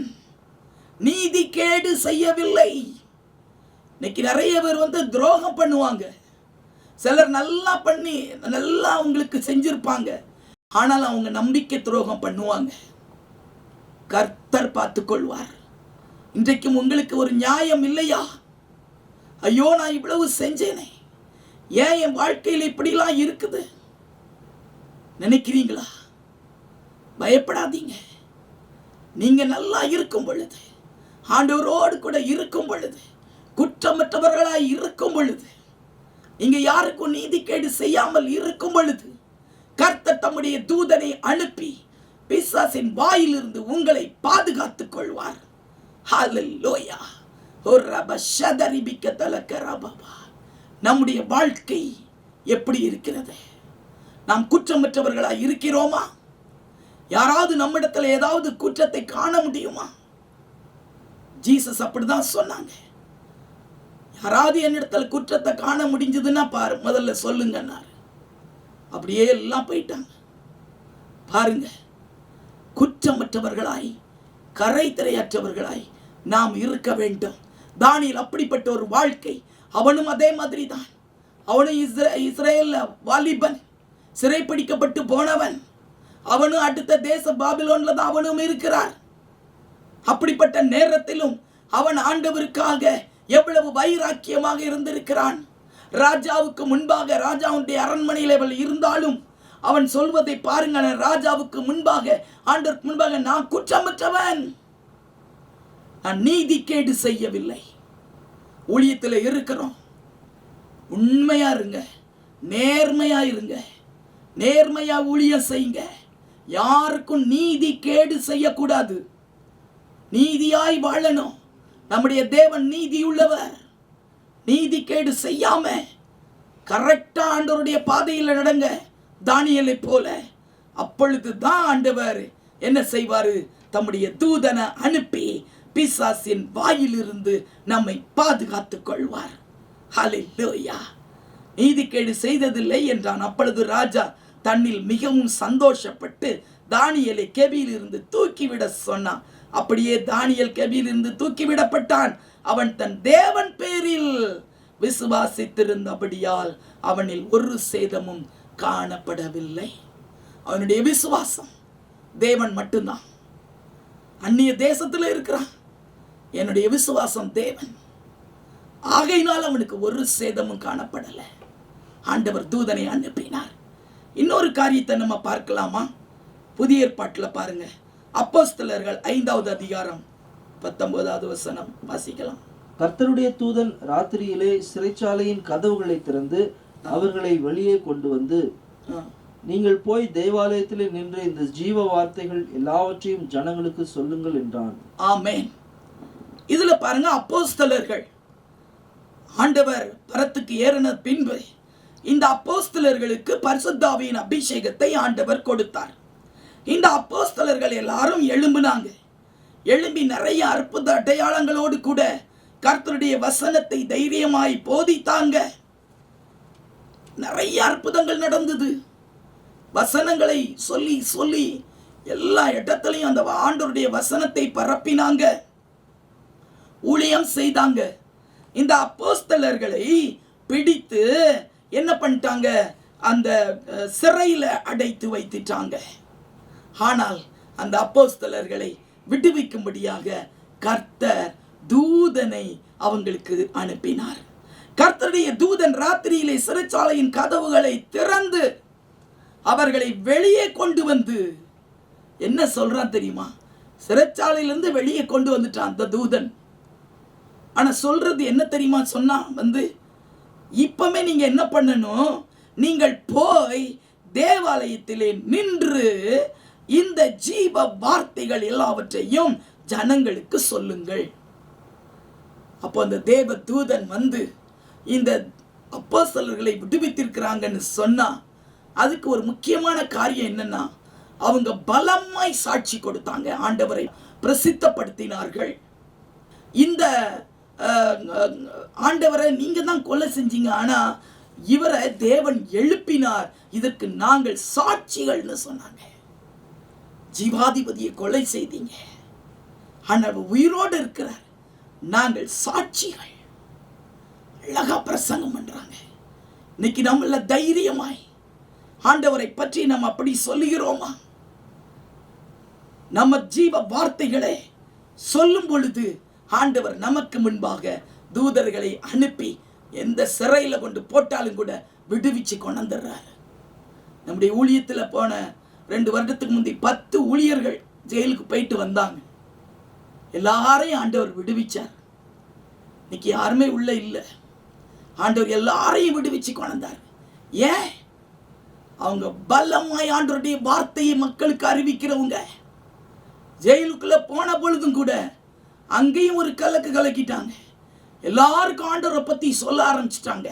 நீதி கேடு செய்யவில்லை. இன்னைக்கு நிறைய பேர் துரோகம் பண்ணுவாங்க. சிலர் நல்லா அவங்களுக்கு செஞ்சிருப்பாங்க. ஆனால் அவங்க நம்பிக்கை துரோகம் பண்ணுவாங்க. கர்த்தர் பார்த்துக் கொள்வார். இன்றைக்கும் உங்களுக்கு ஒரு நியாயம் இல்லையா? ஐயோ, நான் இவ்வளவு செஞ்சேனே, ஏன் என் வாழ்க்கையில் இப்படிலாம் இருக்குது நினைக்கிறீங்களா? பயப்படாதீங்க. நீங்க நல்லா இருக்கும் பொழுது, ஆண்டவரோடு கூட இருக்கும் பொழுது, குற்றமற்றவர்களாய் இருக்கும் பொழுது, நீங்க யாருக்கும் நீதிகேடு செய்யாமல் இருக்கும் பொழுது, கர்த்தர் தம்முடைய தூதனை அனுப்பி பிசாசின் வாயிலிருந்து உங்களை பாதுகாத்துக் கொள்வார். ஹல்லேலூயா. நம்முடைய வாழ்க்கை எப்படி இருக்கிறது? நாம் குற்றமற்றவர்களாய் இருக்கிறோமா? யாராவது நம்மிடத்தில் ஏதாவது குற்றத்தை காண முடியுமா? ஜீசஸ் அப்படிதான் சொன்னாங்க. யாராவது என்னிடத்தில் குற்றத்தை காண முடிஞ்சதுன்னா பாரு, முதல்ல சொல்லுங்கன்னாரு. அப்படியே எல்லாம் போயிட்டாங்க. பாருங்க, குற்றமற்றவர்களாய் கரை திரையற்றவர்களாய் நாம் இருக்க வேண்டும். தானியேல் அப்படிப்பட்ட ஒரு வாழ்க்கை. அவனும் அதே மாதிரி தான். அவனும் இஸ்ரேல் வாலிபன், சிறைப்பிடிக்கப்பட்டு போனவன். அவனும் அடுத்த தேச பாபிலோன்ல தான் அவனும் இருக்கிறார். அப்படிப்பட்ட நேரத்திலும் அவன் ஆண்டவருக்காக எவ்வளவு வைராக்கியமாக இருந்திருக்கிறான். ராஜாவுக்கு முன்பாக, ராஜாவுடைய அரண்மனையில் அவள் இருந்தாலும் அவன் சொல்வதை பாருங்கள். ராஜாவுக்கு முன்பாக, ஆண்டவருக்கு முன்பாக, நான் குற்றமற்றவன், நான் நீதிகேடு செய்யவில்லை. ஊழியத்தில் இருக்கிறோம், உண்மையா இருங்க, நேர்மையா இருங்க, நேர்மையா ஊழியம் செய்யுங்க. யாருக்கும் நீதி கேடு செய்யக்கூடாது. நீதியாய் வாழணும். நம்முடைய தேவன் நீதியுள்ளவர். நீதி கேடு செய்யாம கரெக்டா ஆண்டவருடைய பாதையில் நடங்க, தானியேலை போல. அப்பொழுது தான் ஆண்டவர் என்ன செய்வாரு? தம்முடைய தூதனை அனுப்பி பிசாசின் வாயிலிருந்து நம்மை பாதுகாத்துக் கொள்வார். ஹல்லேலூயா. நீதிகேடு செய்ததில்லை என்றான். அப்பொழுது ராஜா தன்னில் மிகவும் சந்தோஷப்பட்டு தானியேலை கெபியிலிருந்து தூக்கிவிட சொன்னான். அப்படியே தானியேல் கெபியிலிருந்து தூக்கிவிடப்பட்டான். அவன் தன் தேவன் பேரில் விசுவாசித்திருந்தபடியால் அவனில் ஒரு சேதமும் காணப்படவில்லை. அவனுடைய விசுவாசம் தேவன் மட்டும்தான். அந்நிய தேசத்தில் இருக்கிறான், என்னுடைய விசுவாசம் தேவன். ஆகையினால் அவனுக்கு ஒரு சேதமும் காணப்படலை. ஆண்டவர் தூதனை அனுப்பினார். இன்னொரு காரியத்தை நம்ம பார்க்கலாமா? புதிய ஏற்பாட்டில் பாருங்க, அப்போஸ்தலர்கள் 5வது அதிகாரம் 19வது வசனம் வாசிக்கலாம். கர்த்தருடைய தூதன் ராத்திரியிலே சிறைச்சாலையின் கதவுகளை திறந்து அவர்களை வெளியே கொண்டு வந்து, நீங்கள் போய் தேவாலயத்திலே நின்று இந்த ஜீவ வார்த்தைகள் எல்லாவற்றையும் ஜனங்களுக்கு சொல்லுங்கள் என்றான். ஆமென். இதுல பாருங்க, அப்போஸ்தலர்கள் ஆண்டவர் பரத்துக்கு ஏறின பின்பு இந்த அப்போஸ்தலர்களுக்கு பரிசுத்த ஆவியின் அபிஷேகத்தை ஆண்டவர் கொடுத்தார். இந்த அப்போஸ்தலர்கள் எல்லாரும் எழும்பினாங்க. எழும்பி நிறைய அற்புத அடையாளங்களோடு கூட கர்த்தருடைய வசனத்தை தைரியமாய் போதித்தாங்க. நிறைய அற்புதங்கள் நடந்தது. வசனங்களை சொல்லி சொல்லி எல்லா இடத்துலையும் அந்த ஆண்டவருடைய வசனத்தை பரப்பினாங்க, ஊழியம் செய்தாங்க. இந்த அப்போஸ்தலர்களை பிடித்து என்ன பண்ணிட்டாங்க? அந்த சிறையில் அடைத்து வைத்துட்டாங்க. ஆனால் அந்த அப்போஸ்தலர்களை விடுவிக்கும்படியாக கர்த்தர் தூதனை அவங்களுக்கு அனுப்பினார். கர்த்தருடைய தூதன் ராத்திரியிலே சிறைச்சாலையின் கதவுகளை திறந்து அவர்களை வெளியே கொண்டு வந்து என்ன சொல்றான் தெரியுமா? சிறைச்சாலையிலிருந்து வெளியே கொண்டு வந்துட்டான் அந்த தூதன். ஆனா சொல்றது என்ன தெரியுமா? சொன்னா இப்பமே நீங்க என்ன பண்ணணும்? நீங்கள் போய் தேவாலயத்திலே நின்று இந்த ஜீவ வார்த்தைகள் எல்லாவற்றையும் ஜனங்களுக்கு சொல்லுங்கள். அப்போ அந்த தேவ தூதன் இந்த அப்போஸ்தலர்களை விடுவித்திருக்கிறாங்கன்னு சொன்னா அதுக்கு ஒரு முக்கியமான காரியம் என்னன்னா, அவங்க பலமாய் சாட்சி கொடுத்தாங்க, ஆண்டவரை பிரசித்தப்படுத்தினார்கள். இந்த ஆண்டவரை நீங்க தான் கொலை செஞ்சீங்க, ஆனா இவரை தேவன் எழுப்பினார், இதற்கு நாங்கள் சாட்சிகள்னு சொன்னாங்க. ஜீவாதிபதியை கொலை செய்தீங்க, ஆனால் உயிரோடு இருக்கிறார், நாங்கள் சாட்சிகள். அழகா பிரசங்கம் பண்றாங்க. இன்னைக்கு நம்மள தைரியமாய் ஆண்டவரை பற்றி நம்ம அப்படி சொல்லுகிறோமா? நம்ம ஜீவ வார்த்தைகளை சொல்லும் பொழுது ஆண்டவர் நமக்கு முன்பாக தூதர்களை அனுப்பி எந்த சிறையில கொண்டு போட்டாலும் கூட விடுவிச்சு கொண்டுறாரு. நம்முடைய ஊழியத்தில் போன 2 வருடத்துக்கு முந்தி 10 ஊழியர்கள் ஜெயிலுக்கு போயிட்டு வந்தாங்க. எல்லாரையும் ஆண்டவர் விடுவிச்சார். இன்னைக்கு யாருமே உள்ள இல்லை. ஆண்டவர் எல்லாரையும் விடுவிச்சு கொண்டார். ஏன்? அவங்க பலமாய் ஆண்டவருடைய வார்த்தையை மக்களுக்கு அறிவிக்கிறவங்க. ஜெயிலுக்குள்ள போன பொழுதும் கூட அங்கேயும் ஒரு கலக்கு கலக்கிட்டாங்க. எல்லாருக்கும் ஆண்டவரை பத்தி சொல்ல ஆரம்பிச்சிட்டாங்க.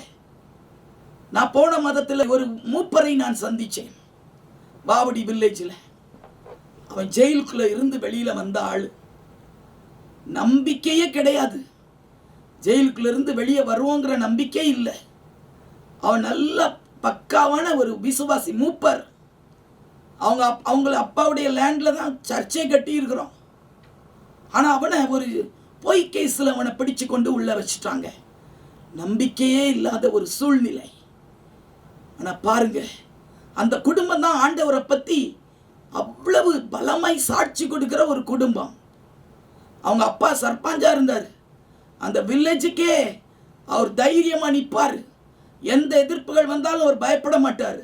நான் போன மதத்தில் ஒரு மூப்பரை நான் சந்திச்சேன், பாவடி வில்லேஜில். அவன் ஜெயிலுக்குள்ள இருந்து வெளியில வந்த ஆளு, நம்பிக்கையே கிடையாது. ஜெயிலுக்குள்ள இருந்து வெளியே வருவோங்கிற நம்பிக்கை இல்லை. அவன் நல்ல பக்காவான ஒரு விசுவாசி மூப்பர். அவங்கள அப்பாவுடைய லேண்ட்ல தான் சர்ச்சை கட்டி இருக்கிறோம். ஆனா அவனை ஒரு பொய் கேஸ்ல அவனை பிடிச்சு கொண்டு உள்ள வச்சுட்டாங்க. நம்பிக்கையே இல்லாத ஒரு சூழ்நிலை. ஆனா பாருங்க, அந்த குடும்பம் தான் ஆண்டவரை பத்தி அவ்வளவு பலமாய் சாட்சி கொடுக்கிற ஒரு குடும்பம். அவங்க அப்பா சர்பஞ்சா இருந்தார். அந்த வில்லேஜுக்கே அவர் தைரியமா நிற்பார். எந்த எதிர்ப்புகள் வந்தாலும் அவர் பயப்பட மாட்டார்.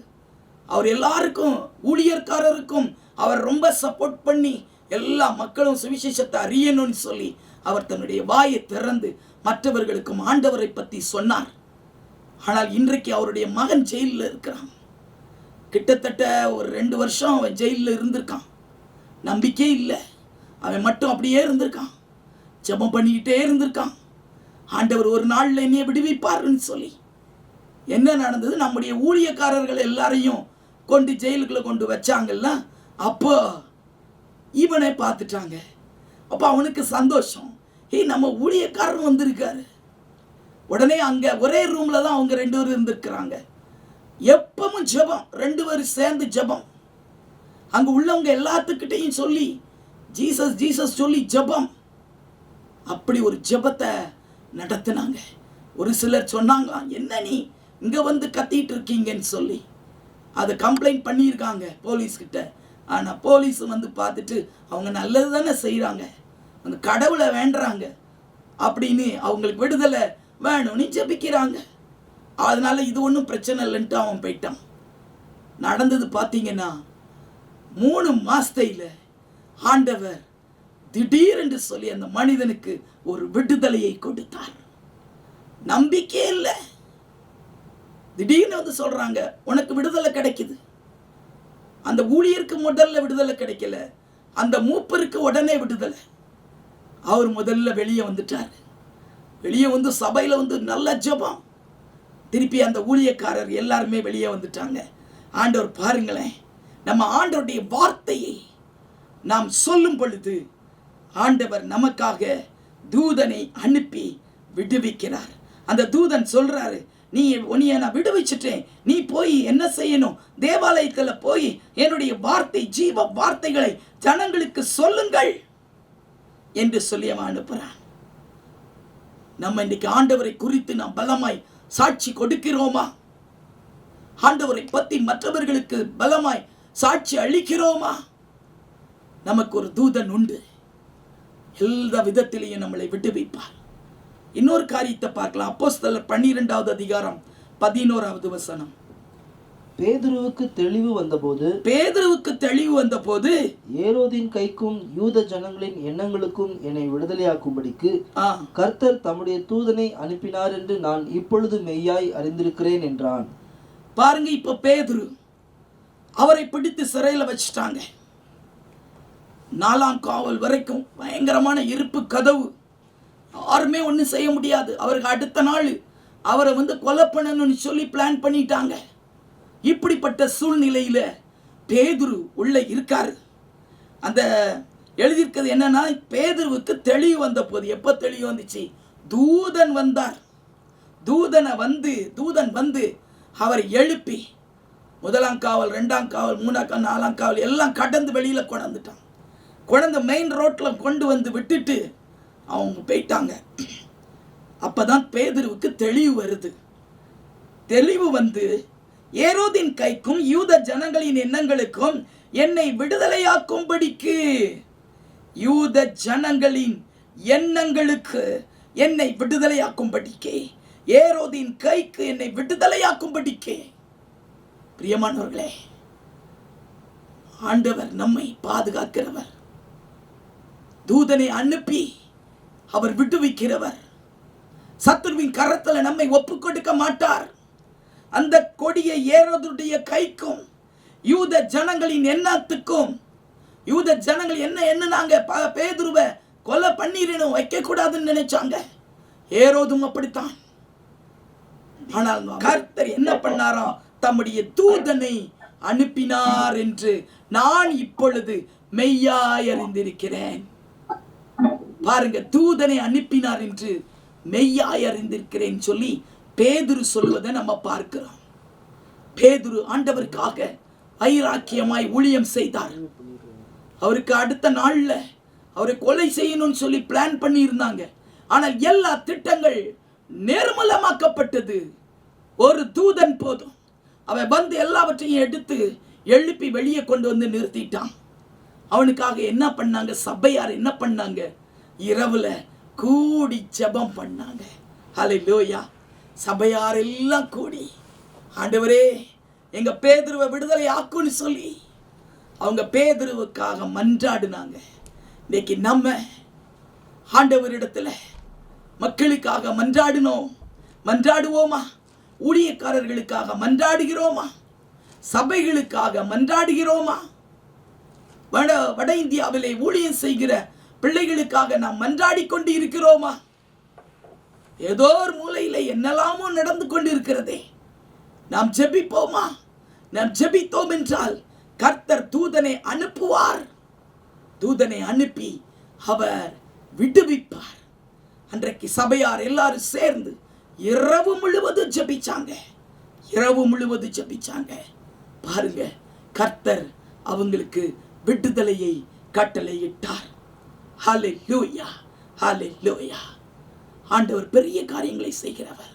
அவர் எல்லாருக்கும், ஊழியர்காரருக்கும் அவர் ரொம்ப சப்போர்ட் பண்ணி எல்லா மக்களும் சுவிசேஷத்தை அறியணும்னு சொல்லி அவர் தன்னுடைய வாயை திறந்து மற்றவர்களுக்கும் ஆண்டவரை பற்றி சொன்னார். ஆனால் இன்றைக்கு அவருடைய மகன் ஜெயிலில் இருக்கிறான். கிட்டத்தட்ட ஒரு 2 வருஷம் அவன் ஜெயிலில் இருந்திருக்கான். நம்பிக்கை இல்லை. அவன் மட்டும் அப்படியே இருந்திருக்கான், ஜெபம் பண்ணிக்கிட்டே இருந்திருக்கான். ஆண்டவர் ஒரு நாளில் என்னைய விடுவிப்பாருன்னு சொல்லி. என்ன நடந்தது? நம்முடைய ஊழியக்காரர்கள் எல்லாரையும் கொண்டு ஜெயிலுக்குள்ள கொண்டு வச்சாங்கல்ல, அப்போ இவனை பார்த்துட்டாங்க. அப்போ அவனுக்கு சந்தோஷம், நம்ம ஊழியக்காரர் வந்திருக்காரு. உடனே அங்கே ஒரே ரூம்ல தான் அவங்க 2 பேரும் இருந்திருக்கிறாங்க. எப்பவும் ஜெபம், 2 பேரும் சேர்ந்து ஜெபம். அங்கே உள்ளவங்க எல்லாத்துக்கிட்டையும் சொல்லி ஜீசஸ் ஜீசஸ் சொல்லி ஜெபம். அப்படி ஒரு ஜெபத்தை நடத்தினாங்க. ஒரு சிலர் சொன்னாங்களாம், என்ன நீ இங்கே வந்து கத்திட்டு இருக்கீங்கன்னு சொல்லி அதை கம்ப்ளைண்ட் பண்ணியிருக்காங்க போலீஸ்கிட்ட. ஆனால் போலீஸ் வந்து பார்த்துட்டு அவங்க நல்லது தானே செய்கிறாங்க, அந்த கடவுளை வேண்டுறாங்க அப்படின்னு அவங்களுக்கு விடுதலை வேணும்னு ஜெபிக்கிறாங்க. அதனால இது ஒன்றும் பிரச்சனை இல்லைன்ட்டு அவன் போயிட்டான். நடந்தது பார்த்தீங்கன்னா 3 மாசத்தையில் ஆண்டவர் திடீரென்று சொல்லி அந்த மனிதனுக்கு ஒரு விடுதலையை கொடுத்தார். நம்பிக்கையே இல்லை, திடீர்னு வந்து சொல்றாங்க உனக்கு விடுதலை கிடைக்குது. அந்த ஊழியருக்கு முதல்ல விடுதலை கிடைக்கல, அந்த மூப்பருக்கு உடனே விடுதலை. அவர் முதல்ல வெளியே வந்துட்டார். வெளியே வந்து சபையில் வந்து நல்ல ஜெபம். திருப்பி அந்த ஊழியக்காரர் எல்லாருமே வெளியே வந்துட்டாங்க. ஆண்டவர் பாருங்களேன், நம்ம ஆண்டவருடைய வார்த்தையை நாம் சொல்லும் பொழுது ஆண்டவர் நமக்காக தூதனை அனுப்பி விடுவிக்கிறார். அந்த தூதன் சொல்றாரு, உன்னைய நான் விடுவிச்சிட்டேன், நீ போய் என்ன செய்யணும், தேவாலயத்தில் போய் என்னுடைய வார்த்தை, ஜீவ வார்த்தைகளை ஜனங்களுக்கு சொல்லுங்கள் என்று சொல்லி அவன் அனுப்புறான். நம்ம இன்னைக்கு ஆண்டவரை குறித்து நாம் பலமாய் சாட்சி கொடுக்கிறோமா? ஆண்டவரை பற்றி மற்றவர்களுக்கு பலமாய் சாட்சி அளிக்கிறோமா? நமக்கு ஒரு தூதன் உண்டு, எல்லா விதத்திலையும் நம்மளை விடுவிப்பார். இன்னொரு காரியத்தை பார்க்கலாம். அப்போஸ்தலர் 12வது அதிகாரம் 11வது வசனம். பேதுருவுக்கு தெளிவு வந்தபோது ஏரோதின் கைக்கும் யூத ஜனங்களின் எண்ணங்களுக்கும் என்னை விடுதலையாக்கும்படிக்கு கர்த்தர் தம்முடைய தூதனை அனுப்பினார் என்று நான் இப்பொழுது மெய்யாய் அறிந்திருக்கிறேன் என்றான். பாருங்க, இப்ப பேதுரு அவரை பிடித்து சிறையில் வச்சுட்டாங்க. 4ஆம் காவல் வரைக்கும் பயங்கரமான இருப்பு கதவு, யாருமே ஒன்றும் செய்ய முடியாது. அவருக்கு அடுத்த நாள் அவரை வந்து கொலை பண்ணணும்னு சொல்லி பிளான் பண்ணிட்டாங்க. இப்படிப்பட்ட சூழ்நிலையில பேதுரு உள்ள இருக்காரு. அந்த எழுதியிருக்கிறது என்னன்னா, பேதுருவுக்கு தெளிவு வந்த போது, எப்ப தெளிவு வந்துச்சு? தூதன் வந்தார். தூதன் வந்து அவரை எழுப்பி 1ஆம் காவல், 2ஆம் காவல், 3ஆம் காவல், 4ஆம் காவல் எல்லாம் கடந்து வெளியில கொண்டாந்துட்டான். கொண்டு மெயின் ரோட்ல கொண்டு வந்து விட்டுட்டு அவங்க போயிட்டாங்க. அப்பதான் பேதுருவுக்கு தெளிவு வருது. தெளிவு வந்து ஏரோதின் கைக்கும் யூத ஜனங்களின் எண்ணங்களுக்கும் என்னை விடுதலையாக்கும்படிக்கு, யூத ஜனங்களின் எண்ணங்களுக்கு என்னை விடுதலையாக்கும்படிக்கு, ஏரோதின் கைக்கு என்னை விடுதலையாக்கும்படிக்கு. பிரியமானவர்களே, ஆண்டவர் நம்மை பாதுகாக்கிறவர், தூதனை அனுப்பி அவர் விடுவிக்கிறவர். சத்துருவின் கரத்தில் நம்மை ஒப்பு கொடுக்க மாட்டார். அந்த கொடிய ஏரோதுடைய கைக்கும் யூத ஜனங்களின் எண்ணத்துக்கும், யூத ஜனங்கள் என்ன எண்ணுனாங்க, பேதுருவை கொலை பண்ணிடணும், வைக்க கூடாதுன்னு நினைச்சாங்க. ஏரோதும் அப்படித்தான். ஆனால் கர்த்தர் என்ன பண்ணாராம்? தம்முடைய தூதனை அனுப்பினார் என்று நான் இப்பொழுது மெய்யாய் அறிந்திருக்கிறேன். பாருங்க, தூதனை அனுப்பினார் என்று மெய்யாய் அறிந்திருக்கிறேன் சொல்லி பேதுரு சொல்வதை நம்ம பார்க்கிறோம். பேதுரு ஆண்டவருக்காக வைராக்கியமாய் ஊழியம் செய்தார். அவருக்கு அடுத்த நாள்ல அவரை கொலை செய்யணும்னு சொல்லி பிளான் பண்ணி இருந்தாங்க. ஆனால் எல்லா திட்டங்கள் நிர்மூலமாக்கப்பட்டது. ஒரு தூதன் போதும், அவன் வந்து எல்லாவற்றையும் எடுத்து எழுப்பி வெளியே கொண்டு வந்து நிறுத்திட்டான். அவனுக்காக என்ன பண்ணாங்க? சபையார் என்ன பண்ணாங்க? இரவுல கூடி ஜெபம் பண்ணாங்க. ஹல்லேலூயா! சபையார் எல்லாம் கூடி, ஆண்டவரே எங்க பேதுருவை விடுதலை ஆக்குன்னு சொல்லி அவங்க பேதுருவுக்காக மன்றாடினாங்க. இன்னைக்கு நம்ம ஆண்டவரிடத்துல மக்களுக்காக மன்றாடுவோமா? ஊழியக்காரர்களுக்காக மன்றாடுகிறோமா? சபைகளுக்காக மன்றாடுகிறோமா? வட இந்தியாவிலே ஊழியம் செய்கிற பிள்ளைகளுக்காக நாம் மன்றாடி கொண்டு இருக்கிறோமா? ஏதோ ஒரு மூலையில என்னெல்லாமோ நடந்து கொண்டு இருக்கிறதே, நாம் ஜெபிப்போமா? நாம் ஜெபித்தோம் என்றால் கர்த்தர் தூதனை அனுப்புவார். தூதனை அனுப்பி அவர் விடுவிப்பார். அன்றைக்கு சபையார் எல்லாரும் சேர்ந்து இரவு முழுவதும் ஜெபிச்சாங்க. பாருங்க, கர்த்தர் அவங்களுக்கு விடுதலையை கட்டளையிட்டார். ஹல்லேலூயா, ஹல்லேலூயா. ஆண்டவர் பெரிய காரியங்களை செய்கிறவர்.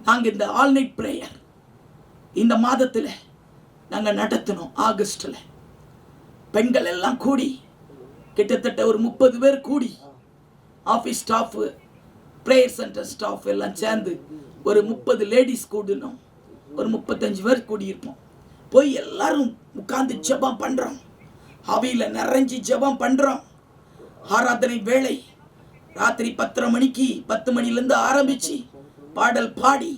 நாங்க இந்த ஆல் நைட் பிரேயர் இந்த மாதத்தில் நாங்க நடத்தினோம். ஆகஸ்ட்ல பெண்கள் எல்லாம் கூடி, கிட்டத்தட்ட ஒரு 30 பேர் கூடி, office staff, prayer centre staff எல்லாம் சேர்ந்து ஒரு 30 லேடிஸ் கூடினோம். ஒரு 35 பேர் கூடியிருப்போம். போய் எல்லாரும் உட்கார்ந்து ஜெபம் பண்றோம். ஆவியில நிறைஞ்சி ஜெபம் பண்றோம். ஆராதனை வேளை ராத்திரி 10 மணிலேருந்து ஆரம்பிச்சு பாடல் பாடி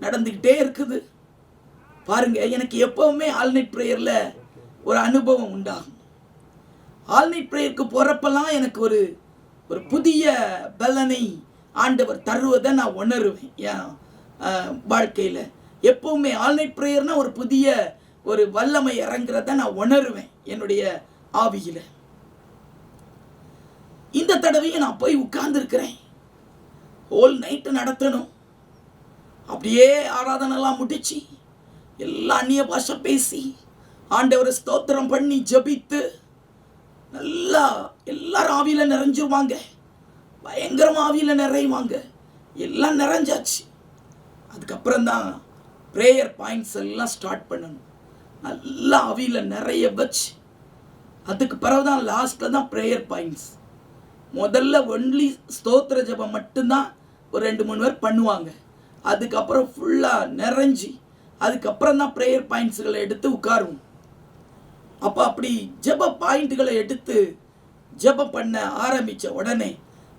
நடந்துக்கிட்டே இருக்குது. பாருங்க, எனக்கு எப்பவுமே ஆல்நைட் ப்ரேயர்ல ஒரு அனுபவம் உண்டாகும். ஆல்நைட் ப்ரேயருக்கு போறப்பெல்லாம் எனக்கு ஒரு புதிய பலனை ஆண்டவர் தருவதை நான் உணருவேன். என் வாழ்க்கையில் எப்பவுமே ஆல்நைட் ப்ரேயர்னா ஒரு புதிய ஒரு வல்லமை இறங்குறத நான் உணருவேன் என்னுடைய ஆவியில. இந்த தடவையும் நான் போய் உட்கார்ந்து இருக்கிறேன். ஹோல் நைட்டு நடத்தணும். அப்படியே ஆராதனைலாம் முடிச்சு எல்லாம் அந்நிய பாஷை பேசி ஆண்டவரை ஸ்தோத்திரம் பண்ணி ஜபித்து நல்லா எல்லாரும் ஆவியில நிறைஞ்சிருவாங்க. பயங்கரமா ஆவியில நிறைவாங்க. எல்லாம் நிறைஞ்சாச்சு. அதுக்கப்புறம் தான் ப்ரேயர் பாயிண்ட்ஸ் எல்லாம் ஸ்டார்ட் பண்ணணும். நல்லா ஆவியில நிறைய வச்சு அதுக்கு பிறகுதான் லாஸ்ட்ல தான் ப்ரேயர் பாயிண்ட்ஸ். முதல்ல ஒன்லி ஸ்தோத்திர ஜபம் மட்டும்தான் ஒரு 2-3 பேர் பண்ணுவாங்க. அதுக்கப்புறம் ஃபுல்லாக நிறைஞ்சி அதுக்கப்புறம் தான் ப்ரேயர் பாயிண்ட்ஸுகளை எடுத்து உட்காருவோம். அப்போ அப்படி ஜப பாயிண்ட்டுகளை எடுத்து ஜபம் பண்ண ஆரம்பித்த உடனே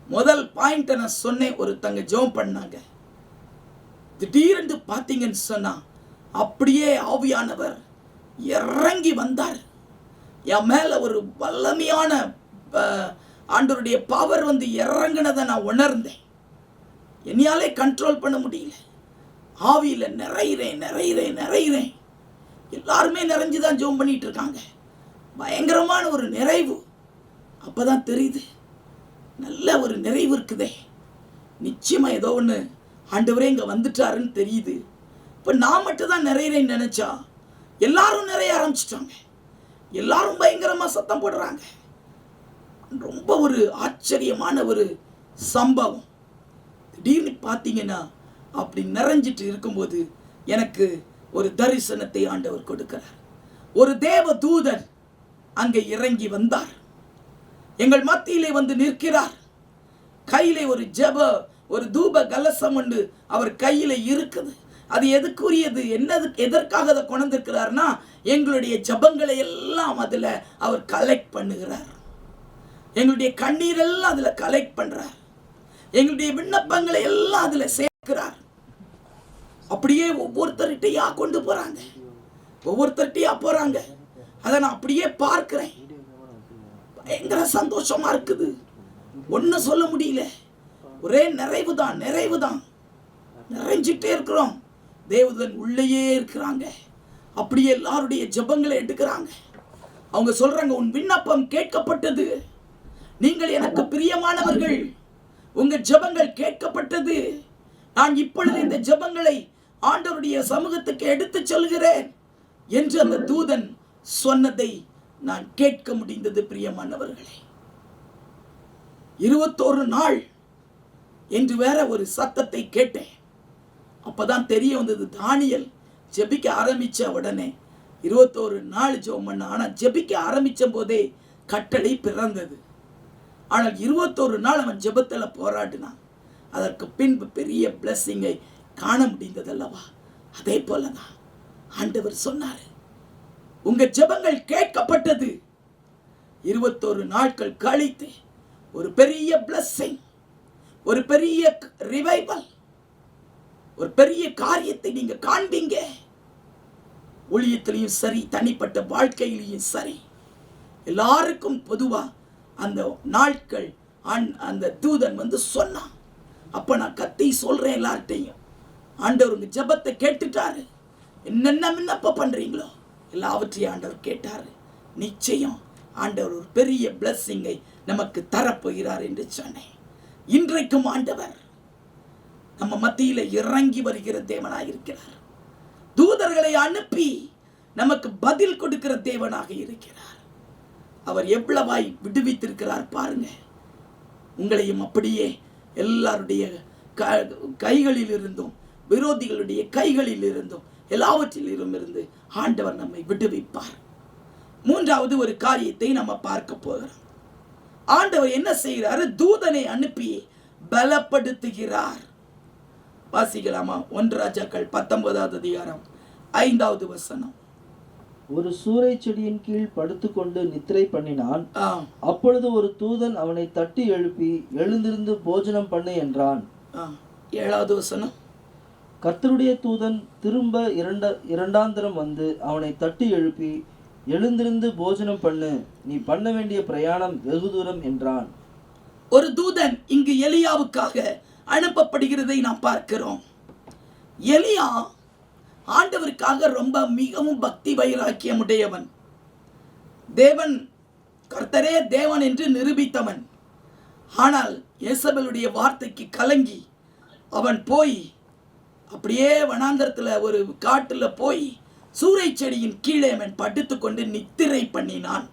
முதல் பாயிண்ட்டை நான் சொன்னேன். ஒருத்தங்க ஜெபம் பண்ணாங்க. திடீரென்று பார்த்தீங்கன்னு சொன்னால் அப்படியே ஆவியானவர் இறங்கி வந்தார். என் மேலே ஒரு வல்லமையான ஆண்டவருடைய பவர் வந்து இறங்கினதை நான் உணர்ந்தேன். என்னையாலே கண்ட்ரோல் பண்ண முடியல. ஆவியில் நிறைகிறேன். எல்லாருமே நிறைஞ்சுதான் ஜெபம் பண்ணிட்டு இருக்காங்க. பயங்கரமான ஒரு நிறைவு. அப்பதான் தெரியுது, நல்ல ஒரு நிறைவு இருக்குதே. நிச்சயமா ஏதோ ஒன்று ஆண்டவரே இங்கே வந்துட்டாருன்னு தெரியுது. இப்போ நான் மட்டும் தான் நிறைகிறேன்னு நினைச்சா எல்லாரும் நிறைய ஆரம்பிச்சிட்டாங்க. எல்லாரும் பயங்கரமாக சத்தம் போடுறாங்க. ரொம்ப ஒரு ஆச்சரியமான ஒரு சம்பவம். திடீர்னு பார்த்தீங்கன்னா அப்படி நிறைஞ்சிட்டு இருக்கும்போது எனக்கு ஒரு தரிசனத்தை ஆண்டவர் கொடுக்கிறார். ஒரு தேவ தூதன் அங்கே இறங்கி வந்தார். எங்கள் மத்தியிலே வந்து நிற்கிறார். கையிலே ஒரு தூப கலசம் ஒன்று அவர் கையில இருக்குது. அது எதுக்குரியது, எதற்காக அதை கொண்டிருக்கிறார்னா எங்களுடைய ஜபங்களை எல்லாம் அதுல அவர் கலெக்ட் பண்ணுகிறார். எங்களுடைய கண்ணீரெல்லாம் அதுல கலெக்ட் பண்றார். எங்களுடைய விண்ணப்பங்களை எல்லாம் அதுல சேர்க்கிறார். அப்படியே ஒவ்வொருத்தருகிட்டையா கொண்டு போறாங்க. அதை நான் அப்படியே பார்க்கிறேன். பயங்கர சந்தோஷமா இருக்குது. ஒன்னும் சொல்ல முடியல. ஒரே நிறைவுதான். நிறைஞ்சிட்டே இருக்கிறோம். தேவதன் உள்ளேயே இருக்கிறாங்க. அப்படியே எல்லாருடைய ஜபங்களை எடுக்கிறாங்க. அவங்க சொல்றாங்க, உன் விண்ணப்பம் கேட்கப்பட்டது. நீங்கள் எனக்கு பிரியமானவர்கள். உங்க ஜபங்கள் கேட்கப்பட்டது. நான் இப்பொழுது இந்த ஜபங்களை ஆண்டவருடைய சமூகத்துக்கு எடுத்து சொல்கிறேன் என்று அந்த தூதன் சொன்னதை நான் கேட்க முடிந்தது. பிரியமானவர்களே, 21 நாள் என்று வேற ஒரு சத்தத்தை கேட்டேன். அப்பதான் தெரிய வந்தது, தானியேல் ஜெபிக்க ஆரம்பிச்ச உடனே 21 நாள் ஜெபம் பண்ண. ஆனால் ஜெபிக்க ஆரம்பிச்ச போதே கட்டளை பிறந்தது. ஆனால் 21 நாள் அவன் ஜெபத்தில் போராடினான். அதற்கு பின்பு பெரிய பிளஸ்ஸிங்கை காண முடிந்தது அல்லவா? அதே போலதான் ஆண்டவர் சொன்னார், உங்க ஜெபங்கள் கேட்கப்பட்டது. 21 நாட்கள் கழித்து ஒரு பெரிய பிளஸ்ஸிங், ஒரு பெரிய ரிவைவல், ஒரு பெரிய காரியத்தை நீங்க காண்பீங்க. ஊழியத்திலையும் சரி, தனிப்பட்ட வாழ்க்கையிலையும் சரி, எல்லாருக்கும் பொதுவா அந்த நாட்கள் அந்த தூதன் வந்து சொன்னான். அப்ப நான் கத்தி சொல்றேன் எல்லார்ட்டையும், ஆண்டவர் உங்க ஜெபத்தை கேட்டுட்டாரு. என்னென்ன விண்ணப்ப பண்றீங்களோ எல்லாவற்றையும் ஆண்டவர் கேட்டாரு. நிச்சயம் ஆண்டவர் ஒரு பெரிய பிளஸ்ஸிங்கை நமக்கு தரப்போகிறார் என்று சொன்னேன். இன்றைக்கும் ஆண்டவர் நம்ம மத்தியில இறங்கி வருகிற தேவனாயிருக்கிறார். தூதர்களை அனுப்பி நமக்கு பதில் கொடுக்கிற தேவனாக இருக்கிறார். அவர் எவ்வளவாய் விடுவித்திருக்கிறார் பாருங்க. உங்களையும் அப்படியே எல்லாருடைய கைகளில் இருந்தும், விரோதிகளுடைய கைகளில் இருந்தும், எல்லாவற்றிலும் இருந்து ஆண்டவர் நம்மை விடுவிப்பார். மூன்றாவது ஒரு காரியத்தை நம்ம பார்க்க போகிறோம். ஆண்டவர் என்ன செய்கிறார்? தூதனை அனுப்பி பலப்படுத்துகிறார். வாசிக்கலாமா? 1 ராஜாக்கள் 19வது அதிகாரம் 5வது வசனம். ஒரு சூரை செடியின் கீழ் படுத்துக்கொண்டு நித்திரை பண்ணினான். ஆ, அப்பொழுது ஒரு தூதன் அவனை தட்டி எழுப்பி, எழுந்திருந்து போஜனம் பண்ணு என்றான். ஆ. 7வது வசனம். கர்த்தருடைய தூதன் திரும்ப இரண்டாந்தரம் வந்து அவனை தட்டி எழுப்பி, எழுந்திருந்து போஜனம் பண்ணு, நீ பண்ண வேண்டிய பிரயாணம் வெகு தூரம் என்றான். ஒரு தூதன் இங்கு எலியாவுக்காக அனுப்பப்படுகிறதை நாம் பார்க்கிறோம். எலியா ஆண்டவருக்காக ரொம்ப மிகவும் பக்தி வைராக்கியம் உடையவன். தேவன் கர்த்தரே தேவன் என்று நிரூபித்தவன். ஆனால் யேசபேலுடைய வார்த்தைக்கு கலங்கி அவன் போய் அப்படியே வனாந்தரத்தில் ஒரு காட்டில் போய் சூரை செடியின் கீழே அவன் படுத்துக்கொண்டு நித்திரை பண்ணினான்.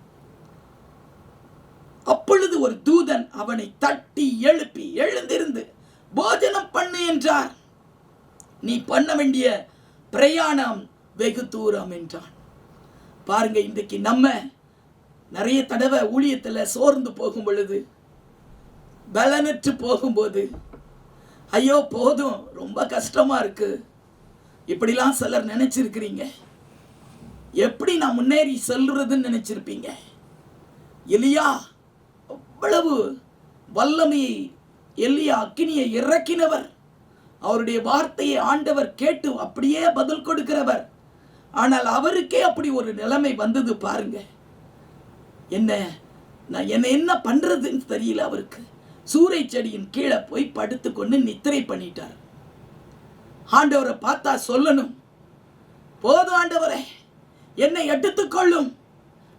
அப்பொழுது ஒரு தூதன் அவனை தட்டி எழுப்பி, எழுந்திருந்து போஜனம் பண்ணு என்றார். நீ பண்ண வேண்டிய பிரயாணம் வெகு தூரம் என்றான். பாருங்க, இன்றைக்கு நம்ம நிறைய தடவை ஊழியத்தில் சோர்ந்து போகும் பொழுது, பலனற்று போகும்போது, ஐயோ போதும் ரொம்ப கஷ்டமா இருக்கு, இப்படிலாம் சிலர் நினைச்சிருக்கிறீங்க. எப்படி நான் முன்னேறி செல்றதுன்னு நினைச்சிருப்பீங்க. எலியா அவ்வளவு வல்லமையை, எலியா அக்கினியை இறக்கினவர். அவருடைய வார்த்தையை ஆண்டவர் கேட்டு அப்படியே பதில் கொடுக்கிறவர். ஆனால் அவருக்கே அப்படி ஒரு நிலைமை வந்தது பாருங்க. என்ன பண்றதுன்னு தெரியல அவருக்கு. சூரை செடியின் கீழே போய் படுத்துக்கொண்டு நித்திரை பண்ணிட்டார். ஆண்டவரை பார்த்தா சொல்லணும், போதும் ஆண்டவரே என்னை எடுத்துக்கொள்ளும்.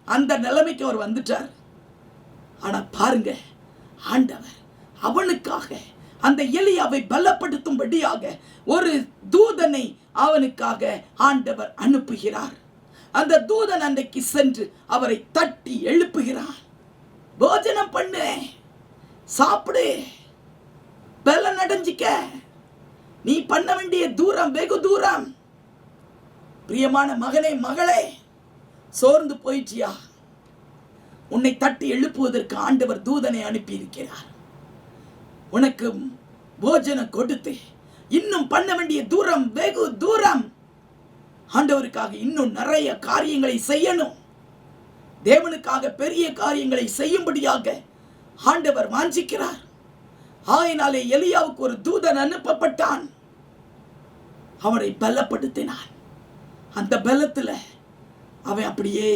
அந்த நிலைமைக்கு அவர் வந்துட்டார். ஆனா பாருங்க, ஆண்டவர் அவனுக்காக அந்த எலியாவை பலப்படுத்தும்படியாக ஒரு தூதனை அவனுக்காக ஆண்டவர் அனுப்புகிறார். அந்த தூதன் அன்றைக்கு சென்று அவரை தட்டி எழுப்புகிறார். போஜனம் பண்ணு, சாப்பிடு, பலன் அடைஞ்சிக்க, நீ பண்ண வேண்டிய தூரம் வெகு தூரம். பிரியமான மகனே, மகளே, சோர்ந்து போயிட்டியா? உன்னை தட்டி எழுப்புவதற்கு ஆண்டவர் தூதனை அனுப்பி இருக்கிறார். உனக்கு போஜனம் கொடுத்து இன்னும் பண்ண வேண்டிய தூரம் வெகு தூரம். ஆண்டவருக்காக இன்னும் நிறைய காரியங்களை செய்யணும். தேவனுக்காக பெரிய காரியங்களை செய்யும்படியாக ஆண்டவர் வாஞ்சிக்கிறார். ஆயினாலே எலியாவுக்கு ஒரு தூதன் அனுப்பப்பட்டான். அவனை பலப்படுத்தினான். அந்த பலத்துல அவன் அப்படியே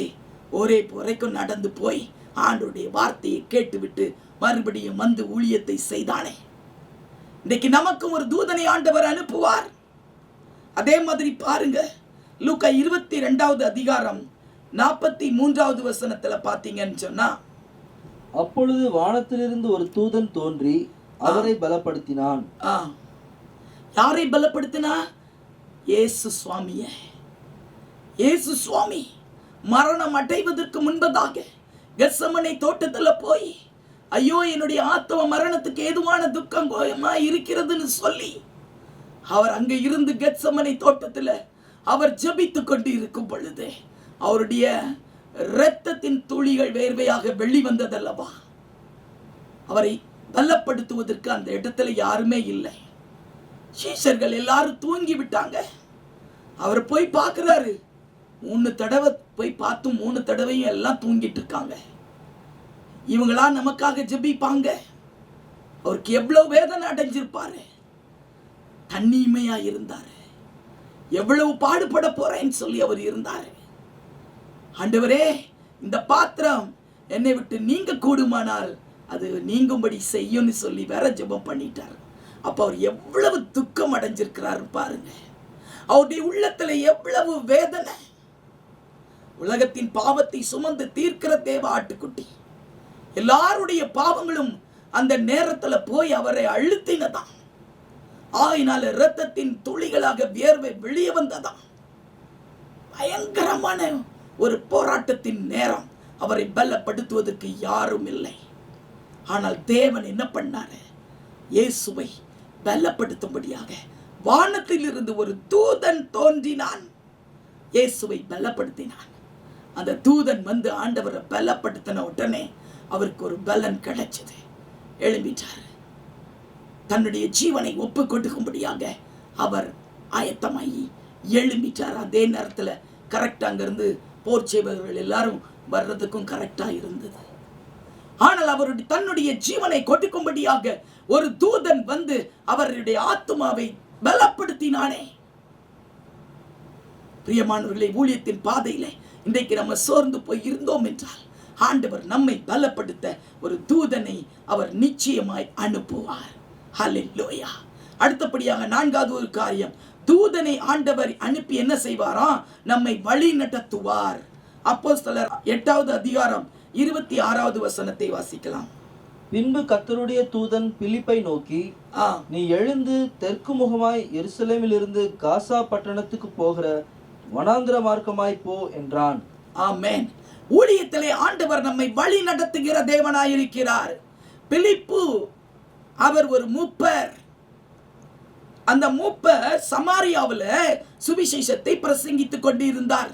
ஒரே வரைக்கும் நடந்து போய் ஆண்டவருடைய வார்த்தையை கேட்டுவிட்டு மறுபடியும் வந்து ஊழியத்தை செய்தானே. இன்னைக்கு நமக்கும் ஒரு தூதனை ஆண்டவர் அனுப்புவார். அதே மாதிரி பாருங்க, லூக்கா 22வது அதிகாரம் 43வது வசனத்துல பாத்தீங்கன்னு சொன்னா, அப்பொழுது வானத்திலிருந்து ஒரு தூதன் தோன்றி அவரை பலப்படுத்தினான். யாரை பலப்படுத்தினா? இயேசு சுவாமிய. இயேசு சுவாமி மரணம் அடைவதற்கு முன்பதாக கெத்செமனே தோட்டத்துல போய், ஐயோ என்னுடைய ஆத்ம மரணத்துக்கு ஏதுவான துக்கம் இருக்கிறதுன்னு சொல்லி அவர் அங்க இருந்து கெத்செமனே தோட்டத்துல அவர் ஜெபித்து கொண்டு இருக்கும் பொழுது அவருடைய இரத்தத்தின் துளிகள் வேர்வையாக வெளிவந்ததல்லவா. அவரை பலப்படுத்துவதற்கு அந்த இடத்துல யாருமே இல்லை. சீஷர்கள் எல்லாரும் தூங்கி விட்டாங்க. அவர் போய் பார்க்கிறாரு. 3 தடவை போய் பார்த்தும் 3 தடவையும் எல்லாம் தூங்கிட்டு இருக்காங்க. இவங்களா நமக்காக ஜெபிப்பாங்க? அவருக்கு எவ்வளவு வேதனை அடைஞ்சிருப்பாரு. தன்னிமையா இருந்தாரு. எவ்வளவு பாடுபட போறேன்னு சொல்லி அவர் இருந்தாரு. ஆண்டவரே, இந்த பாத்திரம் என்னை விட்டு நீங்க கூடுமானால் அது நீங்கும்படி செய்யும்னு சொல்லி வேற ஜெபம் பண்ணிட்டார். அப்ப அவர் எவ்வளவு துக்கம் அடைஞ்சிருக்கிறாரு பாருங்க. அவருடைய உள்ளத்துல எவ்வளவு வேதனை. உலகத்தின் பாவத்தை சுமந்து தீர்க்கிற தேவ ஆட்டுக்குட்டி. எல்லாருடைய பாவங்களும் அந்த நேரத்துல போய் அவரை அழுத்தினதான். ஆயினால இரத்தத்தின் துளிகளாக வியர்வை வெளியே வந்ததாம். பயங்கரமான ஒரு போராட்டத்தின் நேரம். அவரை பலப்படுத்துவதற்கு யாரும் இல்லை. ஆனால் தேவன் என்ன பண்ணாரு? இயேசுவை பலப்படுத்தும்படியாக வானத்தில் இருந்து ஒரு தூதன் தோன்றினான். இயேசுவை பலப்படுத்தினான். அந்த தூதன் வந்து ஆண்டவரை பலப்படுத்தின உடனே அவருக்கு ஒரு பலன் கிடைச்சது. எழும்பிட்டார். தன்னுடைய ஜீவனை ஒப்பு கொடுக்கும்படியாக அவர் ஆயத்தமாகி எழும்பிட்டார். அதே நேரத்தில் கரெக்டாக அங்கிருந்து போர் செய்பவர்கள் எல்லாரும் வர்றதுக்கும் கரெக்டா இருந்தது. ஆனால் அவருடைய தன்னுடைய ஜீவனை கொடுக்கும்படியாக ஒரு தூதன் வந்து அவருடைய ஆத்துமாவை பலப்படுத்தினானே. பிரியமானவர்களே, ஊழியத்தின் பாதையில இன்றைக்கு நம்ம சோர்ந்து போய் இருந்தோம் என்றால் ஆண்டவர் நம்மை பலப்படுத்த ஒரு தூதனை அவர் நிச்சயமாய் அனுப்புவார். ஹல்லேலூயா. அடுத்தபடியாக 4வது ஒரு காரியம், தூதனை ஆண்டவர் அனுப்பி என்ன செய்வாராம்? நம்மை வழி நடத்துவார். அப்போஸ்தலர் 8வது அதிகாரம் 26வது வசனத்தை வாசிக்கலாம். பின்பு கர்த்தருடைய தூதன் பிலிப்பை நோக்கி, நீ எழுந்து தெற்கு முகமாய் எருசலேமிலிருந்து காசா பட்டணத்துக்கு போகிற வனாந்திர மார்க்கமாய் போ என்றான். ஆமென். ஊழியத்திலே ஆண்டவர் நம்மை வழி நடத்துகிற தேவனாயிருக்கிறார். பிலிப்பு அவர் ஒரு மூப்பர். அந்த மூப்பர் சமாரியாவில் சுவிசேஷத்தை பிரசங்கித்துக் கொண்டிருந்தார்.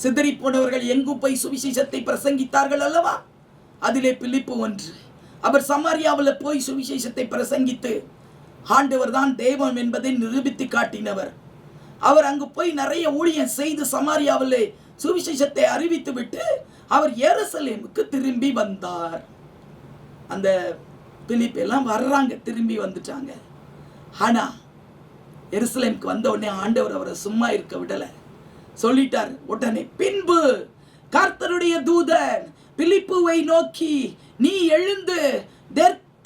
சிதறி போனவர்கள் எங்கு போய் சுவிசேஷத்தை பிரசங்கித்தார்கள் அல்லவா? அதிலே பிலிப்பு ஒன்று. அவர் சமாரியாவில் போய் சுவிசேஷத்தை பிரசங்கித்து ஆண்டவர் தான் தெய்வம் என்பதை நிரூபித்து காட்டினவர். அவர் அங்கு போய் நிறைய ஊழியம் செய்து சமாரியாவிலே சுவிசேஷத்தை அறிவித்து விட்டு அவர் எருசலேமுக்கு திரும்பி வந்தார். அந்த பிலிப்பு எல்லாம் வர்றாங்க, திரும்பி வந்துட்டாங்க. ஆனா எருசலேமுக்கு வந்த உடனே ஆண்டவர் அவரை சும்மா இருக்க விடல. சொல்லிட்டார் உடனே, பின்பு கர்த்தருடைய தூதன் பிலிப்புவை நோக்கி, நீ எழுந்து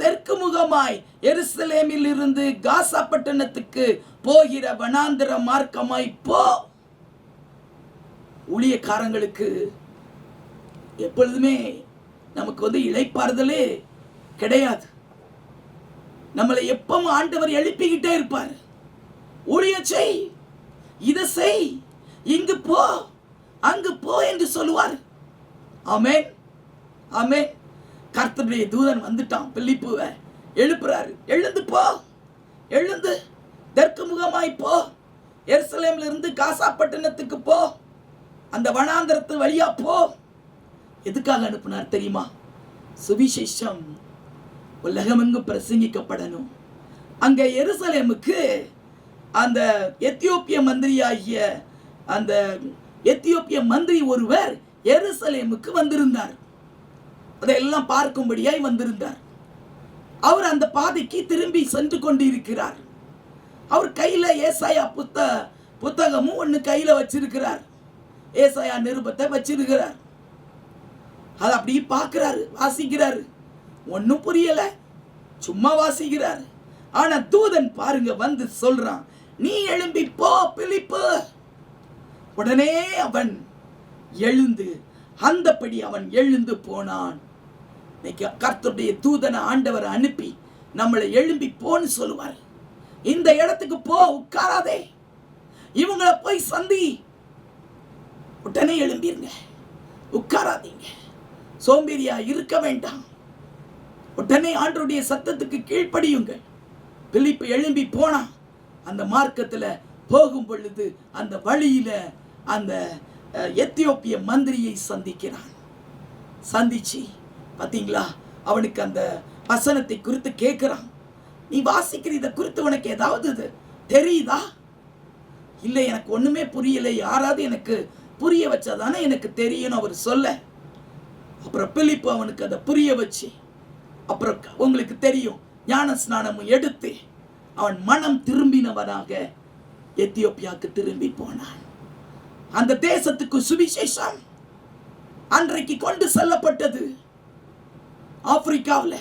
தெற்கு முகமாய் எருசலேமில் இருந்து காசா பட்டணத்துக்கு போகிற வனாந்திர மார்க்கமாய் போ. ஊழியக்காரங்களுக்கு எப்பொழுதுமே நமக்கு இளைப்பாறுதலே கிடையாது. நம்மளை எப்பவும் ஆண்டவர் எழுப்பிக்கிட்டே இருப்பார். ஊழியம் செய், இதை செய், இங்கு போ, அங்கு போ என்று சொல்லுவார். ஆமென், ஆமென். கர்த்தருடைய தூதன் வந்துட்டான், பிலிப்புவை எழுப்புறாரு. எழுந்து போ, எழுந்து தெற்கு முகமாய் போ, எருசலேமில் இருந்து காசா பட்டணத்துக்கு போ, அந்த வனாந்திரத்து வழியா போ. எதுக்காக அனுப்புனார் தெரியுமா? சுவிசேஷம் உலகமெங்கும் பிரசங்கிக்கப்படணும். அங்க எருசலேமுக்கு அந்த எத்தியோப்பிய மந்திரியாகிய அந்த எத்தியோப்பிய மந்திரி ஒருவர் எருசலேமுக்கு வந்திருந்தார். அதையெல்லாம் பார்க்கும்படியாய் வந்திருந்தார். அவர் அந்த பாதைக்கு திரும்பி சென்று கொண்டிருக்கிறார். அவர் கையில ஏசாயா புத்தகமும் ஒன்று கையில வச்சிருக்கிறார். ஏசாயா நிருபத்தை வச்சிருக்கிறார். அதை அப்படியே பார்க்கிறாரு, வாசிக்கிறாரு. ஒன்னும் புரியல, சும்மா வாசிக்கிறாரு. ஆனா தூதன் பாருங்க வந்து சொல்றான், நீ எழும்பி போ பிலிப்பு. உடனே அவன் எழுந்து அந்தபடி அவன் எழுந்து போனான். கர்த்தருடைய தூதனை ஆண்டவர் அனுப்பி நம்மளை எழும்பி போன்னு சொல்லுவார். இந்த இடத்துக்கு போ, உட்காராதே, இவங்களை போய் சந்தி. உடனே எழும்பிருங்க, உட்காராதீங்க, சோம்பேறியா இருக்க வேண்டாம். உடனே ஆண்டவருடைய சத்தத்துக்கு கீழ்ப்படியுங்கள். பிலிப்பு எழும்பி போனா. அந்த மார்க்கத்துல போகும் பொழுது அந்த வழியில அந்த எத்தியோப்பிய மந்திரியை சந்திக்கிறான். சந்திச்சு பாத்தீங்களா, அவனுக்கு அந்த வசனத்தை குறித்து கேட்கிறான். நீ வாசிக்கிற இதை குறித்து உனக்கு ஏதாவது தெரியுதா? இல்லை, எனக்கு ஒண்ணுமே புரியலை, யாராவது எனக்கு புரிய வச்சாதானே எனக்கு தெரியும் அவர் சொல்ல. அப்புறம் பிலிப்பு அவனுக்கு அதை புரிய வச்சு, அப்புறம் உங்களுக்கு தெரியும், ஞான ஸ்நானமும் எடுத்து அவன் மனம் திரும்பினவனாக எத்தியோப்பியாவுக்கு திரும்பி போனான். அந்த தேசத்துக்கு சுவிசேஷம் அன்றைக்கு கொண்டு செல்லப்பட்டது. ஆப்பிரிக்காவில்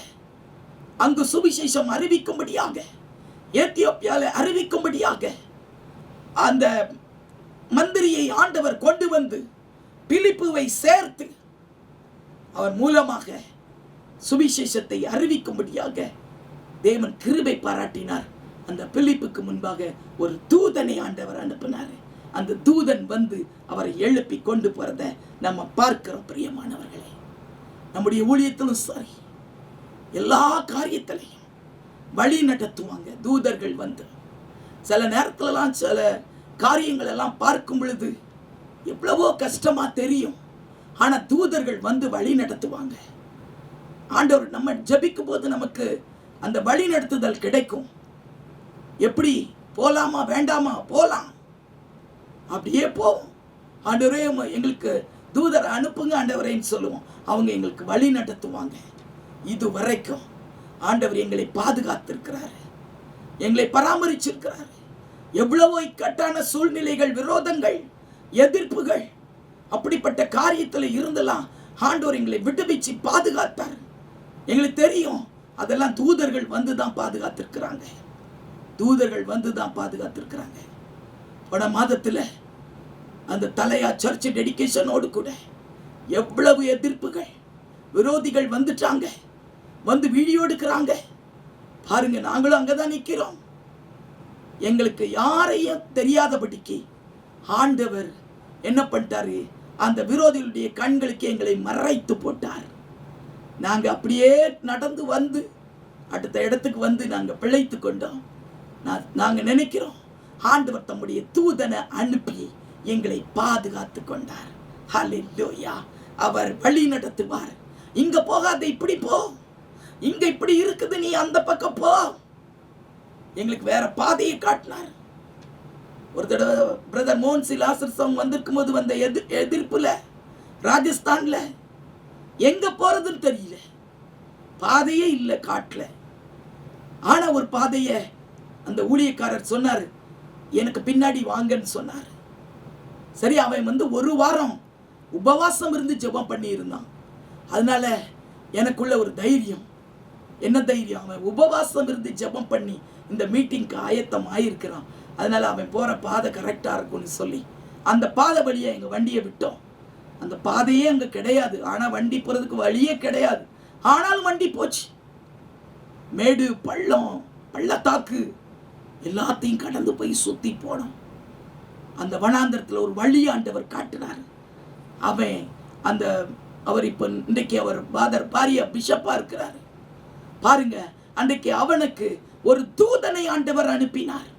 அங்கு சுவிசேஷம் அறிவிக்கும்படியாக, எத்தியோப்பியாவில் அறிவிக்கும்படியாக அந்த மந்திரியை ஆண்டவர் கொண்டு வந்து பிலிப்புவை சேர்த்து அவர் மூலமாக சுவிசேஷத்தை அறிவிக்கும்படியாக தேவன் கிருபை பாராட்டினார். அந்த பிலிப்புக்கு முன்பாக ஒரு தூதனை ஆண்டவர் அனுப்பினார். அந்த தூதன் வந்து அவரை எழுப்பி கொண்டு போறத நம்ம பார்க்கிறோம். பிரியமானவர்களே, நம்முடைய ஊழியத்திலும் சரி, எல்லா காரியத்திலையும் வழி நடத்துவாங்க தூதர்கள் வந்து. சில நேரத்திலலாம் சில காரியங்கள் எல்லாம் பார்க்கும் பொழுது எவ்வளவோ கஷ்டமா தெரியும். ஆனா தூதர்கள் வந்து வழி நடத்துவாங்க. ஆண்டவர் நம்ம ஜெபிக்கும் போது நமக்கு அந்த வழி நடத்துதல் கிடைக்கும். எப்படி போலாமா வேண்டாமா, போலாம், அப்படியே போவோம். ஆண்டவரே எங்களுக்கு தூதர் அனுப்புங்க ஆண்டவரேன்னு சொல்லுவோம். அவங்க எங்களுக்கு வழி நடத்துவாங்க. இது வரைக்கும் ஆண்டவர் எங்களை பாதுகாத்திருக்கிறாரு, எங்களை பராமரிச்சிருக்கிறாரு. எவ்வளவோ இக்கட்டான சூழ்நிலைகள், விரோதங்கள், எதிர்ப்புகள், அப்படிப்பட்ட காரியத்தில் இருந்தெல்லாம் ஆண்டவர் எங்களை விடுவிச்சு பாதுகாத்தார். எங்களுக்கு தெரியும் அதெல்லாம் தூதர்கள் வந்து தான் பாதுகாத்திருக்கிறாங்க. தூதர்கள் வந்து தான் பாதுகாத்திருக்கிறாங்க. போன மாதத்தில் அந்த தலையா சர்ச் டெடிகேஷனோடு கூட எவ்வளவு எதிர்ப்புகள், விரோதிகள் வந்துட்டாங்க, வந்து வீடியோ எடுக்கிறாங்க. பாருங்க, நாங்களும் அங்கதான் நிற்கிறோம். எங்களுக்கு யாரையும் தெரியாதபடிக்கு ஆண்டவர் என்ன பண்ணிட்டாரு, அந்த விரோதிகளுடைய கண்களுக்கு எங்களை மறைத்து போட்டார். நாங்கள் அப்படியே நடந்து வந்து அடுத்த இடத்துக்கு வந்து நாங்கள் பிழைத்து கொண்டோம். நாங்கள் நினைக்கிறோம் ஆண்டவர் தம்முடைய தூதனை அனுப்பி எங்களை பாதுகாத்து கொண்டார். ஹல்லேலூயா. அவர் வழி நடத்துவார். இங்க போகாத, இப்படி போ, இங்க இப்படி இருக்குது, நீ அந்த பக்கம் போ. எங்களுக்கு வேற பாதையை காட்டினார். ஒரு தடவை பிரதர் மோகன் லாசர் சவுண்ட் வந்திருக்கும் போது வந்த எதிர்ப்புல ராஜஸ்தான்ல எங்க போறதுன்னு தெரியல, பாதையே இல்லை காட்டுல. ஆனா ஒரு பாதைய அந்த ஊழியக்காரர் சொன்னார், எனக்கு பின்னாடி வாங்கன்னு சொன்னார். சரி, அவன் வந்து ஒரு வாரம் உபவாசம் இருந்து ஜெபம் பண்ணி இருந்தான். அதனால எனக்குள்ள ஒரு தைரியம். என்ன தைரியம்? அவன் உபவாசம் இருந்து ஜெபம் பண்ணி இந்த மீட்டிங்க்கு ஆயத்தம் ஆயிருக்கிறான். அதனால அவன் போற பாதை கரெக்டா இருக்கும்னு சொல்லி அந்த பாதை வழியா எங்க வண்டியை விட்டோம். அந்த பாதையே அங்க கிடையாது, ஆனா வண்டி போறதுக்கு வழியே கிடையாது. ஆனால் வண்டி போச்சு. மேடு, பள்ளம், பள்ளத்தாக்கு எல்லாத்தையும் கடந்து போய் சுத்தி போனோம். அந்த வனாந்தரத்தில் ஒரு வழி ஆண்டவர் காட்டினார். அவர் இப்ப இன்றைக்கு அவர் ஃபாதர் பாரியா பிஷப்பா இருக்கிறார். பாருங்க, அன்றைக்கு அவனுக்கு ஒரு தூதனை ஆண்டவர் அனுப்பினார்.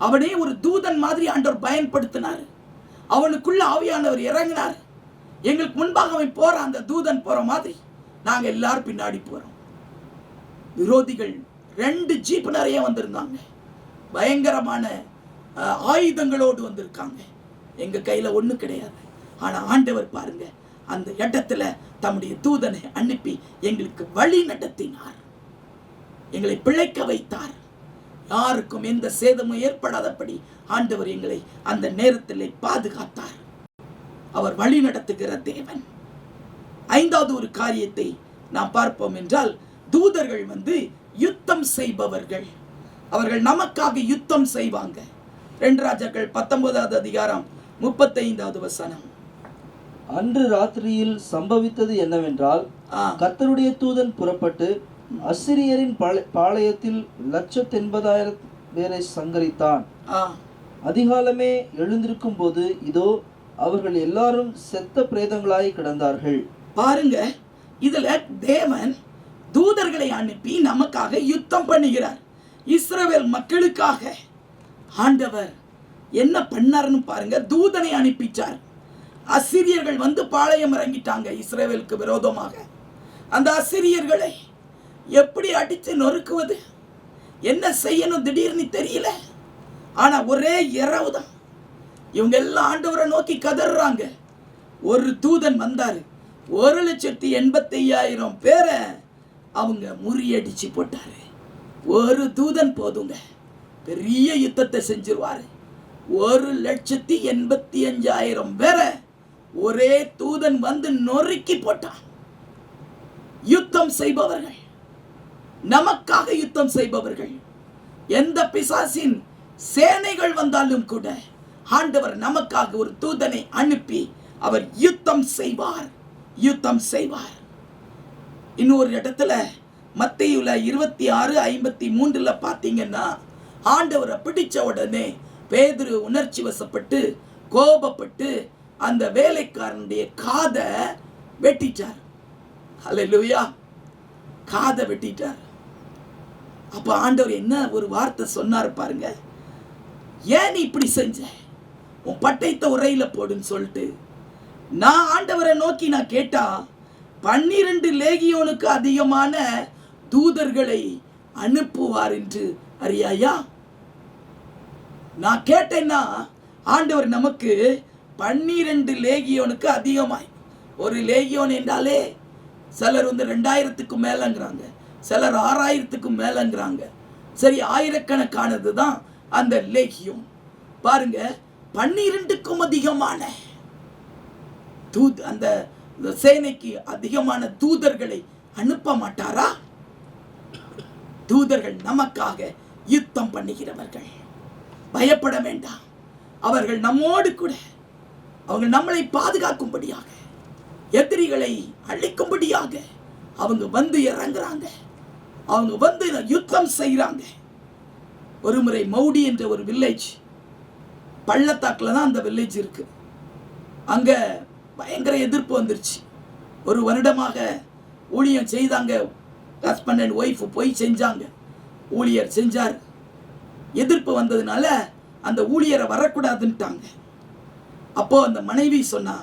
அவனே ஒரு தூதன் மாதிரி ஆண்டவர் பயன்படுத்தினார். அவனுக்குள்ள ஆவியானவர் இறங்கினார். எங்களுக்கு முன்பாக அவன் போற, அந்த தூதன் போற மாதிரி நாங்க எல்லாரும் பின்னாடி போறோம். விரோதிகள் 2 ஜீப் நிறைய வந்திருந்தாங்க. பயங்கரமான ஆயுதங்களோடு வந்திருக்காங்க. எங்க கையில ஒண்ணு கிடையாது. ஆனா ஆண்டவர் பாருங்க, அந்த இடத்துல தம்முடைய தூதனை அனுப்பி எங்களுக்கு வழி நடத்தினார், எங்களை பிழைக்க வைத்தார். யாருக்கும் எந்த சேதமும் ஏற்படாதபடி ஆண்டவர் எங்களை அந்த நேரத்தில் பாதுகாத்தார். அவர் வழி நடத்துகிற தேவன். 5வது ஒரு காரியத்தை நாம் பார்ப்போம் என்றால், தூதர்கள் வந்து யுத்தம் செய்பவர்கள். அவர்கள் நமக்காக யுத்தம் செய்வாங்க. 2 ராஜாக்கள் 19வது அதிகாரம் 35வது வசனம். அன்று ராத்திரியில் சம்பவித்தது என்னவென்றால், கர்த்தருடைய தூதன் புறப்பட்டு அசிரியரின் பாளையத்தில் 180,000 பேரை சங்கரித்தான். அதிகாலமே எழுந்திருக்கும் போது இதோ அவர்கள் எல்லாரும் செத்த பிரேதங்களாய் கிடந்தார்கள். பாருங்க, இதுல தேவன் தூதர்களை அனுப்பி நமக்காக யுத்தம் பண்ணுகிறார். இஸ்ரவேல் மக்களுக்காக ஆண்டவர் என்ன பண்ணாருன்னு பாருங்க. தூதனை அனுப்பிச்சார். அசிரியர்கள் வந்து பாளையம் இறங்கிட்டாங்க இஸ்ரவேலுக்கு விரோதமாக. அந்த அசிரியர்களை எப்படி அடித்து நொறுக்குவது, என்ன செய்யணும் திடீர்னு தெரியல. ஆனா ஒரே இரவு தான் இவங்க எல்லாம் ஆண்டவரை நோக்கி கதறாங்க. ஒரு தூதன் வந்தாரு, 1,85,000 பேரை அவங்க முறியடிச்சு போட்டாரு. ஒரு தூதன் போதுங்க, பெரிய யுத்தத்தை செஞ்சிருவாரு. 1,85,000 பேரை ஒரே தூதன் வந்து நொறுக்கி போட்டான். யுத்தம் செய்பவர்கள், நமக்காக யுத்தம் செய்பவர்கள். எந்த பிசாசின் சேனைகள் வந்தாலும் கூட ஆண்டவர் நமக்காக ஒரு தூதனை அனுப்பி அவர் யுத்தம் செய்வார், யுத்தம் செய்வார். இன்னொரு இடத்துல மத்தேயுல 26:53 பார்த்தீங்கன்னா, ஆண்டவரை பிடிச்ச உடனே பேதுரு உணர்ச்சி வசப்பட்டு கோபப்பட்டு அந்த வேலைக்காரனுடைய காதை வெட்டிட்டார். ஹல்லேலூயா, காதை வெட்டிட்டார். அப்ப ஆண்டவர் என்ன ஒரு வார்த்தை சொன்னார் பாருங்க, ஏன் நீ இப்படி செஞ்ச, உன் பட்டயத்தை உரையில போடுன்னு சொல்லிட்டு நான் ஆண்டவரை நோக்கி நான் கேட்டா 12 லேகியோனுக்கு அதிகமான தூதர்களை அனுப்புவார் என்று அறியாயா? நான் கேட்டேன்னா ஆண்டவர் நமக்கு 12 லேகியோனுக்கு அதிகமாய். ஒரு லேகியோன் என்றாலே சிலர் 2000க்கு மேலங்கிறாங்க, சிலர் 6000க்கு மேலங்கிறாங்க. சரி, ஆயிரக்கணக்கானது தான் அந்த லேகியோன். பாருங்க, 12க்கும் அதிகமான அந்த சேனைக்கு அதிகமான தூதர்களை அனுப்ப மாட்டாரா? தூதர்கள் நமக்காக யுத்தம் பண்ணுகிறவர்கள். பயப்பட வேண்டாம். அவர்கள் நம்மோடு கூட, அவங்க நம்மளை பாதுகாக்கும்படியாக, எதிரிகளை அழிக்கும்படியாக அவங்க வந்து இறங்குறாங்க. அவங்க வந்து யுத்தம் செய்கிறாங்க. ஒரு முறை மௌடி என்ற ஒரு வில்லேஜ், பள்ளத்தாக்கில் தான் அந்த வில்லேஜ் இருக்கு. அங்கே பயங்கர எதிர்ப்பு வந்துருச்சு. ஒரு வருடமாக ஊழியம் செய்தாங்க. ஹஸ்பண்ட் அண்ட் ஒய்ஃப் போய் செஞ்சாங்க. ஊழியர் செஞ்சார். எதிர்ப்பு வந்ததுனால அந்த ஊழியரை வரக்கூடாதுன்ட்டாங்க. அப்போ அந்த மனைவி சொன்னா,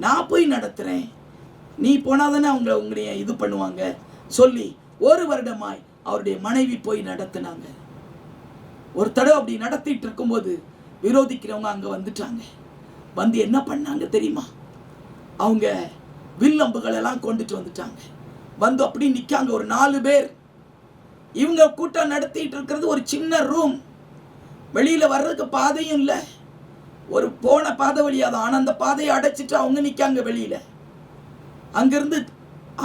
நான் போய் நடத்துகிறேன், நீ போனாதானே உங்களைய இது பண்ணுவாங்க சொல்லி 1 வருடமாய் அவருடைய மனைவி போய் நடத்தினாங்க. ஒரு தடவை அப்படி நடத்திட்டு இருக்கும்போது விரோதிக்கிறவங்க அங்கே வந்துட்டாங்க. வந்து என்ன பண்ணாங்க தெரியுமா? அவங்க வில்லம்புகள் எல்லாம் கொண்டுட்டு வந்துட்டாங்க. வந்து அப்படி நிற்காங்க ஒரு 4 பேர். இவங்க கூட்டம் நடத்திட்டு இருக்கிறது ஒரு சின்ன ரூம், வெளியில் வர்றதுக்கு பாதையும் இல்லை. ஒரு போன பாதை வழியாதான், ஆனால் அந்த பாதையை அடைச்சிட்டு அவங்க நிற்காங்க வெளியில். அங்கேருந்து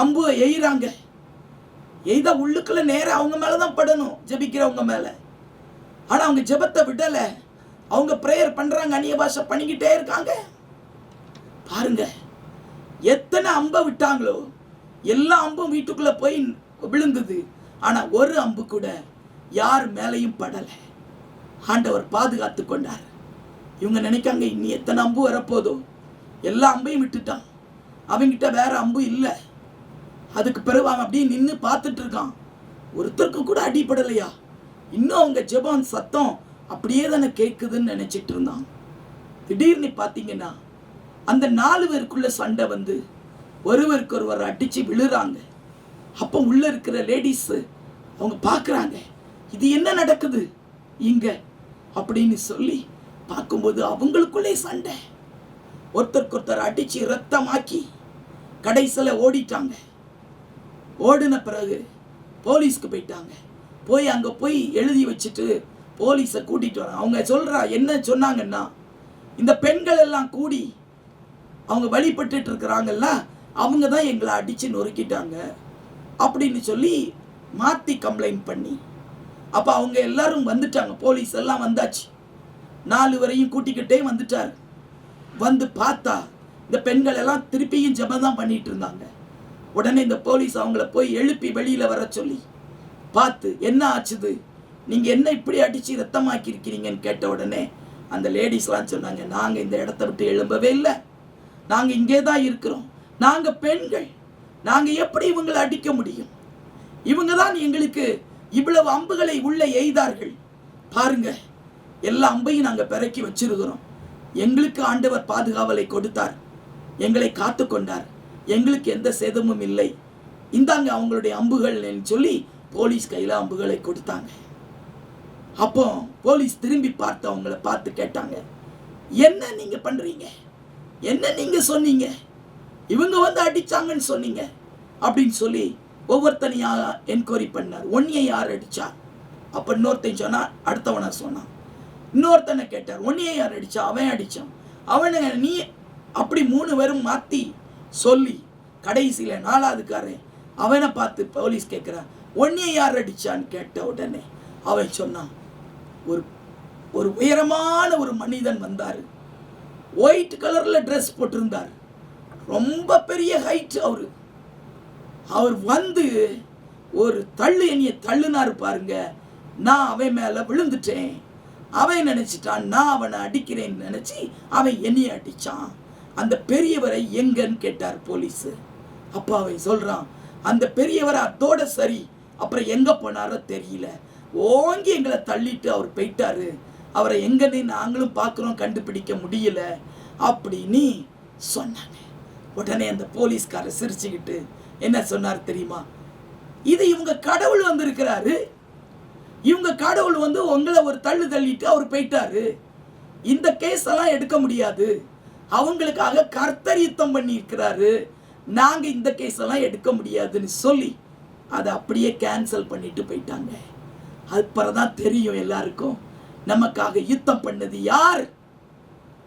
அம்பு எய்கிறாங்க. எய்தா உள்ளுக்குள்ள நேரம் அவங்க மேலே தான் படணும், ஜெபிக்கிறவங்க மேலே. ஆனால் அவங்க ஜெபத்தை விடலை. அவங்க ப்ரேயர் பண்ணுறாங்க, அந்நிய பாஷை பண்ணிக்கிட்டே இருக்காங்க. பாருங்க, எத்தனை அம்பை விட்டாங்களோ எல்லா அம்பும் வீட்டுக்குள்ளே போய் விழுந்தது. ஆனால் ஒரு அம்பு கூட யார் மேலேயும் படலை. ஆண்டவர் பாதுகாத்து கொண்டார். இவங்க நினைக்காங்க, இன்னி எத்தனை அம்பு வரப்போதோ, எல்லா அம்பையும் விட்டுட்டான், அவங்கிட்ட வேற அம்பு இல்லை. அதுக்கு பிறகு அவன் அப்படியே நின்று பார்த்துட்டு இருக்கான். ஒருத்தருக்கு கூட அடிப்படலையா? இன்னும் அவங்க ஜெபம் சத்தம் அப்படியே தானே கேட்குதுன்னு நினைச்சிட்டு இருந்தான். திடீர்னு பார்த்தீங்கன்னா அந்த 4 பேருக்குள்ள சண்டை வந்து ஒருவருக்கு ஒருவர் அடிச்சு விழுறாங்க. அப்போ உள்ள இருக்கிற லேடிஸ் அவங்க பார்க்குறாங்க, இது என்ன நடக்குது இங்க அப்படின்னு சொல்லி பார்க்கும்போது அவங்களுக்குள்ளே சண்டை. ஒருத்தருக்கு ஒருத்தர் அடிச்சு ரத்தமாக்கி கடைசியில் ஓடிட்டாங்க. ஓடின பிறகு போலீஸ்க்கு போயிட்டாங்க. போய் அங்கே போய் எழுதி வச்சுட்டு போலீஸை கூட்டிகிட்டு வராங்க. அவங்க சொல்கிறா, என்ன சொன்னாங்கன்னா, இந்த பெண்கள் எல்லாம் கூடி அவங்க வழிபட்டு இருக்கிறாங்கல்ல, அவங்க தான் எங்களை அடித்து நொறுக்கிட்டாங்க அப்படின்னு சொல்லி மாற்றி கம்ப்ளைண்ட் பண்ணி, அப்போ அவங்க எல்லாரும் வந்துட்டாங்க. போலீஸ் எல்லாம் வந்தாச்சு. 4 வரையும் கூட்டிக்கிட்டே வந்துட்டார். வந்து பார்த்தா இந்த பெண்கள் எல்லாம் திருப்பியும் ஜெபம் தான் பண்ணிட்டு இருந்தாங்க. உடனே இந்த போலீஸ் அவங்கள போய் எழுப்பி வெளியில் வர சொல்லி பார்த்து, என்ன ஆச்சுது, நீங்கள் என்ன இப்படி அடித்து ரத்தமாக்கி இருக்கிறீங்கன்னு கேட்ட உடனே அந்த லேடிஸ்லாம் சொன்னாங்க, நாங்கள் இந்த இடத்த விட்டு எழும்பவே இல்லை, நாங்கள் இங்கே தான் இருக்கிறோம், நாங்கள் பெண்கள், நாங்கள் எப்படி இவங்களை அடிக்க முடியும், இவங்க தான் எங்களுக்கு இவ்வளவு அம்புகளை உள்ள எய்தார்கள், பாருங்க எல்லா அம்பையும் நாங்கள் பிறக்கி வச்சிருக்கிறோம், எங்களுக்கு ஆண்டவர் பாதுகாவலை கொடுத்தார், எங்களை காத்து கொண்டார், எங்களுக்கு எந்த சேதமும் இல்லை, இந்தாங்க அவங்களுடைய அம்புகள் சொல்லி போலீஸ் கையில் அம்புகளை கொடுத்தாங்க. அப்போ போலீஸ் திரும்பி பார்த்து அவங்கள பார்த்து கேட்டாங்க, என்ன நீங்க பண்றீங்க, என்ன நீங்க சொன்னீங்க, இவங்க வந்து அடிச்சாங்கன்னு சொன்னீங்க அப்படின்னு சொல்லி ஒவ்வொருத்தனையா என்கொயரி பண்ணார். ஒன்னியை யார் அடிச்சா? அப்ப இன்னொருத்தன் சொன்னா, அடுத்தவனை சொன்னான். இன்னொருத்தனை கேட்டார், ஒன்னியை யார் அடிச்சா? அவன் அடிச்சான். அவனை நீ அப்படி 3 பேரும் மாத்தி சொல்லி கடைசியில 4வதுக்காரன் அவனை பார்த்து போலீஸ் கேட்கிறான், ஒன்னியை யார் அடிச்சான்னு கேட்ட உடனே அவன் சொன்னான், ஒரு உயரமான ஒரு மனிதன் வந்தார், ஒயிட் கலர்ல ட்ரெஸ் போட்டிருந்தார், ரொம்ப பெரிய ஹைட், அவர் வந்து ஒரு தள்ளு என்னைய தள்ளுனாரு பாருங்க, நான் அவன் மேல விழுந்துட்டேன், அவன் நினைச்சிட்டான் நான் அவனை அடிக்கிறேன்னு நினைச்சு அவன் என்னைய அடிச்சான், அந்த பெரியவரை எங்கன்னு கேட்டார் போலீஸ். அப்பா அவன் சொல்றான், அந்த பெரியவரை அதோட சரி, அப்புறம் எங்க போனாரோ தெரியல, ஓங்கி எங்களை தள்ளிட்டு அவர் போயிட்டாரு, அவரை எங்கன்னு நாங்களும் பார்க்குறோம், கண்டுபிடிக்க முடியல அப்படின்னு சொன்னாங்க. உடனே அந்த போலீஸ்காரர் சிரிச்சுக்கிட்டு என்ன சொன்னார் தெரியுமா, இது இவங்க கடவுள் வந்திருக்கிறாரு, இவங்க கடவுள் வந்து உங்களை ஒரு தள்ளிட்டு அவர் போயிட்டாரு, இந்த கேஸ் எல்லாம் எடுக்க முடியாது, அவங்களுக்காக கர்த்தர் யுத்தம் பண்ணி இருக்கிறாரு, நாங்க இந்த கேஸ் எல்லாம் எடுக்க முடியாதுன்னு சொல்லி அதை அப்படியே கேன்சல் பண்ணிட்டு போயிட்டாங்க. அப்புறம்தான் தெரியும் எல்லாருக்கும் நமக்காக யுத்தம் பண்ணது யார்?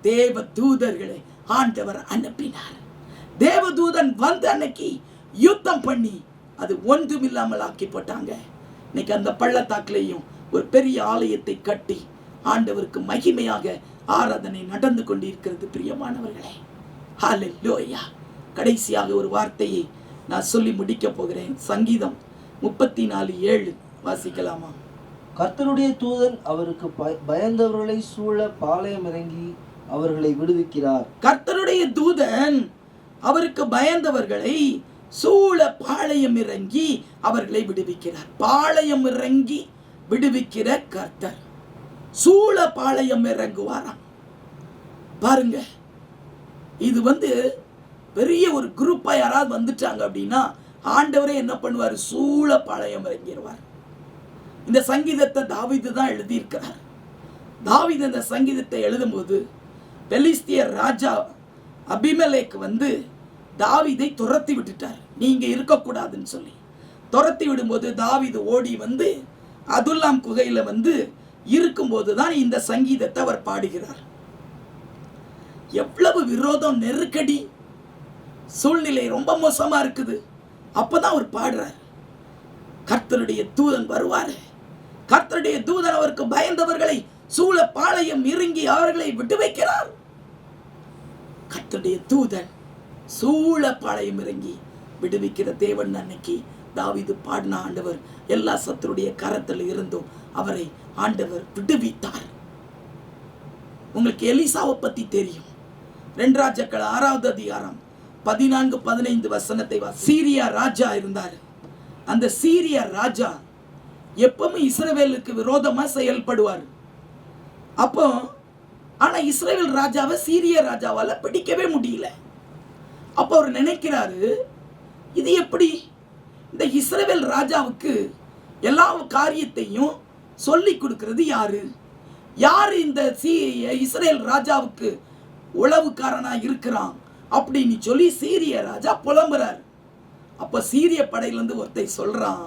தேவ தூதர்களை ஆண்டவர் அனுப்பினார். தேவதூதன் வந்து அன்னைக்கு யுத்தம் பண்ணி அது ஒன்றுமில்லாமல் ஆக்கி போட்டாங்க. இன்னைக்கு அந்த பள்ளத்தாக்குலையும் ஒரு பெரிய ஆலயத்தை கட்டி ஆண்டவருக்கு மகிமையாக ஆராதனை நடந்து கொண்டிருக்கிறது. பிரியமானவர்களே, ஹல்லேலூயா. கடைசியாக ஒரு வார்த்தையை நான் சொல்லி முடிக்க போகிறேன். சங்கீதம் 34:7 வாசிக்கலாமா? கர்த்தருடைய தூதன் அவருக்கு பயந்தவர்களை சூழ பாளையம் இறங்கி அவர்களை விடுவிக்கிறார். கர்த்தருடைய தூதன் அவருக்கு பயந்தவர்களை சூழ பாளையம் இறங்கி அவர்களை விடுவிக்கிறார். பாளையம் இறங்கி விடுவிக்கிற கர்த்தர் சூழ பாளையம் இறங்குவாராம். பாருங்க, இது பெரிய ஒரு குரூப்பா யாராவது வந்துட்டாங்க அப்படின்னா ஆண்டவரே என்ன பண்ணுவார்? சூழ பாளையம் இறங்கிடுவார். இந்த சங்கீதத்தை தாவீது தான் எழுதியிருக்கிறார். தாவீது இந்த சங்கீதத்தை எழுதும்போது பெலிஸ்தியர் ராஜா அபிமெலேக் தாவீதை துரத்தி விட்டுட்டார், நீங்க இருக்கக்கூடாதுன்னு சொல்லி. துரத்தி விடும்போது தாவீது ஓடி அதுல்லாம் குகையில இருக்கும்போது தான் இந்த சங்கீதத்தை அவர் பாடுகிறார். எவ்வளவு விரோதம், நெருக்கடி, சூழ்நிலை ரொம்ப மோசமா இருக்குது. அப்பதான் அவர் பாடுறார், கர்த்தருடைய தூதன் வருவாரு, கர்த்தருடைய தூதன் அவருக்கு பயந்தவர்களை சூழ பாளையம் இறங்கி அவர்களை விட்டு வைக்கிறார். கர்த்தருடைய தூதன் சூழ பாளையம் இறங்கி விடுவிக்கிற தேவன் அன்னைக்கு தாவீது பாடின ஆண்டவர் எல்லா சத்துருடைய கரத்தில் இருந்தும் அவரை ஆண்டவர் விடுவித்தார். உங்களுக்கு எலிசாவை பத்தி தெரியும். 2 ராஜாக்கள் 6வது அதிகாரம் 14-15 வசனத்தை சீரியா ராஜா இருந்தார். அந்த சீரியா ராஜா எப்பவுமே இஸ்ரவேலுக்கு விரோதமா செயல்படுவார். அப்போ ஆனா இஸ்ரவேல் ராஜாவை சீரிய ராஜாவால பிடிக்கவே முடியல. அப்போ அவர் நினைக்கிறாரு, இது எப்படி? இந்த இஸ்ரவேல் ராஜாவுக்கு எல்லா காரியத்தையும் சொல்லி கொடுக்கிறது யாரு? யாரு இந்த இஸ்ரேல் ராஜாவுக்கு உளவுக்காரனா இருக்கிறான் அப்படின்னு சொல்லி சீரிய ராஜா புலம்புறார். அப்ப சீரிய படையிலிருந்து ஒருத்தன் சொல்றான்,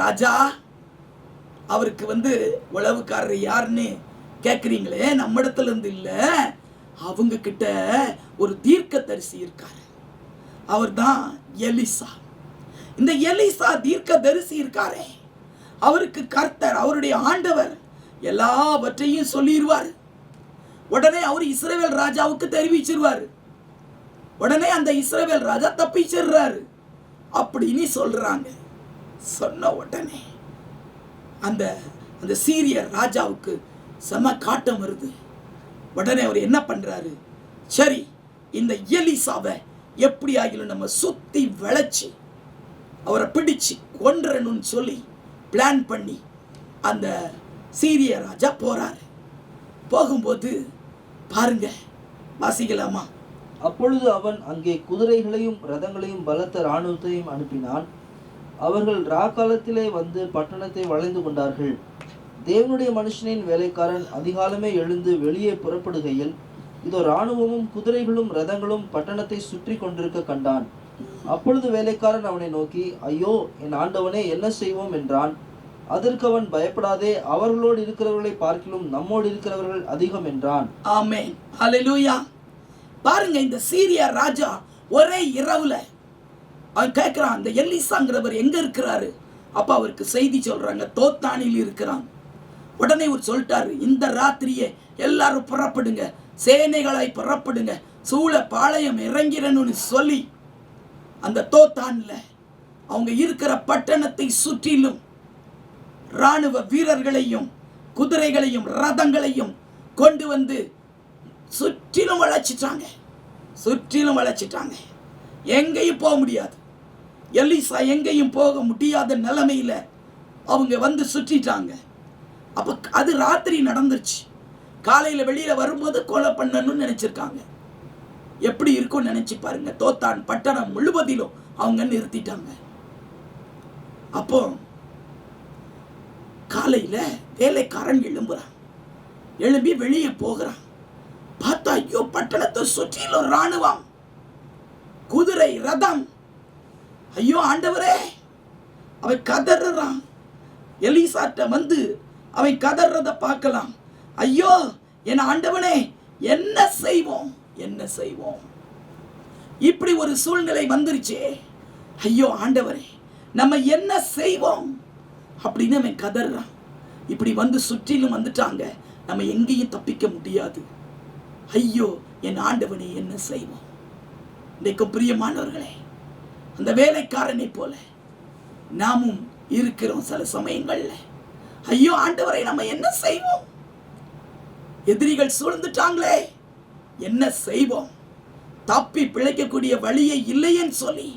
ராஜா அவருக்கு உளவுக்காரர் யாருன்னு கேட்குறீங்களே, நம்ம இடத்துல இருந்து இல்ல, அவங்க கிட்ட ஒரு தீர்க்கதரிசி இருக்காரு, அவர் தான் எலிசா. இந்த எலிசா தீர்க்கதரிசி இருக்காரே, அவருக்கு கர்த்தர் அவருடைய ஆண்டவர் எல்லாவற்றையும் சொல்லிடுவார். உடனே அவர் இஸ்ரவேல் ராஜாவுக்கு தெரிவிச்சிருவார். உடனே அந்த இஸ்ரவேல் ராஜா தப்பிச்சிடுறாரு அப்படின்னு சொல்றாங்க. சொன்ன உடனே அந்த அந்த சீரிய ராஜாவுக்கு செம காட்டம் வருது. உடனே அவர் என்ன பண்றாரு, சரி இந்த எலிசாவை எப்படி ஆகிலும் நம்ம சுத்தி விளைச்சி அவரை பிடிச்சு கொன்றணும்னு சொல்லி பிளான் பண்ணி அந்த சீரிய ராஜா போறாரு. போகும்போது பாருங்க, வாசிக்கலாமா? அப்பொழுது அவன் அங்கே குதிரைகளையும் ரதங்களையும் பலத்த இராணுவத்தையும் அனுப்பினான். அவர்கள் ராக்காலத்திலே பட்டணத்தை வளைந்து கொண்டார்கள். தேவனுடைய மனுஷனின் வேலைக்காரன் அதிகாலமே எழுந்து வெளியே புறப்படுகையில் இதோ இராணுவமும் குதிரைகளும் ரதங்களும் பட்டணத்தை சுற்றி கொண்டிருக்க கண்டான். அப்பொழுது வேலைக்காரன் அவனை நோக்கி, ஐயோ என் ஆண்டவனே, என்ன செய்வோம் என்றான். அதற்கு அவன், பயப்படாதே, அவர்களோடு இருக்கிறவர்களை பார்க்கிலும் நம்மோடு இருக்கிறவர்கள் அதிகம் என்றான். ஆமென், ஹல்லேலூயா. பாருங்க, இந்த சீரியா ராஜா ஒரே இரவுல அவன் கேட்கிறான், அந்த எலிசாங்கிறவர் எங்க இருக்கிறாரு? அப்ப அவருக்கு செய்தி சொல்றாங்க, தோத்தானில் இருக்கிறான். உடனே அவர் சொல்லிட்டாரு, இந்த ராத்திரியே எல்லாரும் புறப்படுங்க, சேனைகளை புறப்படுங்க, சூழ பாளையம் இறங்கிறன்னு சொல்லி அந்த தோத்தான்ல அவங்க இருக்கிற பட்டணத்தை சுற்றிலும் இராணுவ வீரர்களையும் குதிரைகளையும் ரதங்களையும் கொண்டு சுற்றிலும் வளைச்சிட்டாங்க. எங்கேயும் போக முடியாது. எலிசா எங்கேயும் போக முடியாத நிலைமையில அவங்க சுற்றிட்டாங்க. அப்ப அது ராத்திரி நடந்துருச்சு. காலையில வெளியில வரும்போது கொலை பண்ணணும்னு நினைச்சிருக்காங்க. எப்படி இருக்கும்னு நினைச்சு பாருங்க. தோத்தான் பட்டணம் முழுவதிலும் அவங்க நிறுத்திட்டாங்க. அப்போ காலையில வேலைக்காரன் எழும்பி வெளியே போகிறான். பார்த்தா ஐயோ பட்டணத்தை சுற்றிலும் ராணுவம், குதிரை, ரதம். ஐயோ ஆண்டவரே, அவன் கதறான். எலிசாட்ட வந்து அவன் கதறத பார்க்கலாம். ஐயோ என் ஆண்டவனே, என்ன செய்வோம், என்ன செய்வோம்? இப்படி ஒரு சூழ்நிலை வந்துருச்சே. ஐயோ ஆண்டவரே, நம்ம என்ன செய்வோம் அப்படின்னு அவன் கதறான். இப்படி வந்து சுற்றிலும் வந்துட்டாங்க, நம்ம எங்கேயும் தப்பிக்க முடியாது. ஐயோ என் ஆண்டவனே, என்ன செய்வோம்? இன்றைக்கு பிரியமானவர்களே, அந்த வேலைக்காரனை போல நாமும் இருக்கிறோம் சில சமயங்கள்ல. ஐயோ ஆண்டவரை, நம்ம என்ன செய்வோம்? எதிரிகள் சூழ்ந்துட்டாங்களே, என்ன செய்வோம்? தப்பி பிழைக்கக்கூடிய வழியே இல்லையேன்னு சொல்லி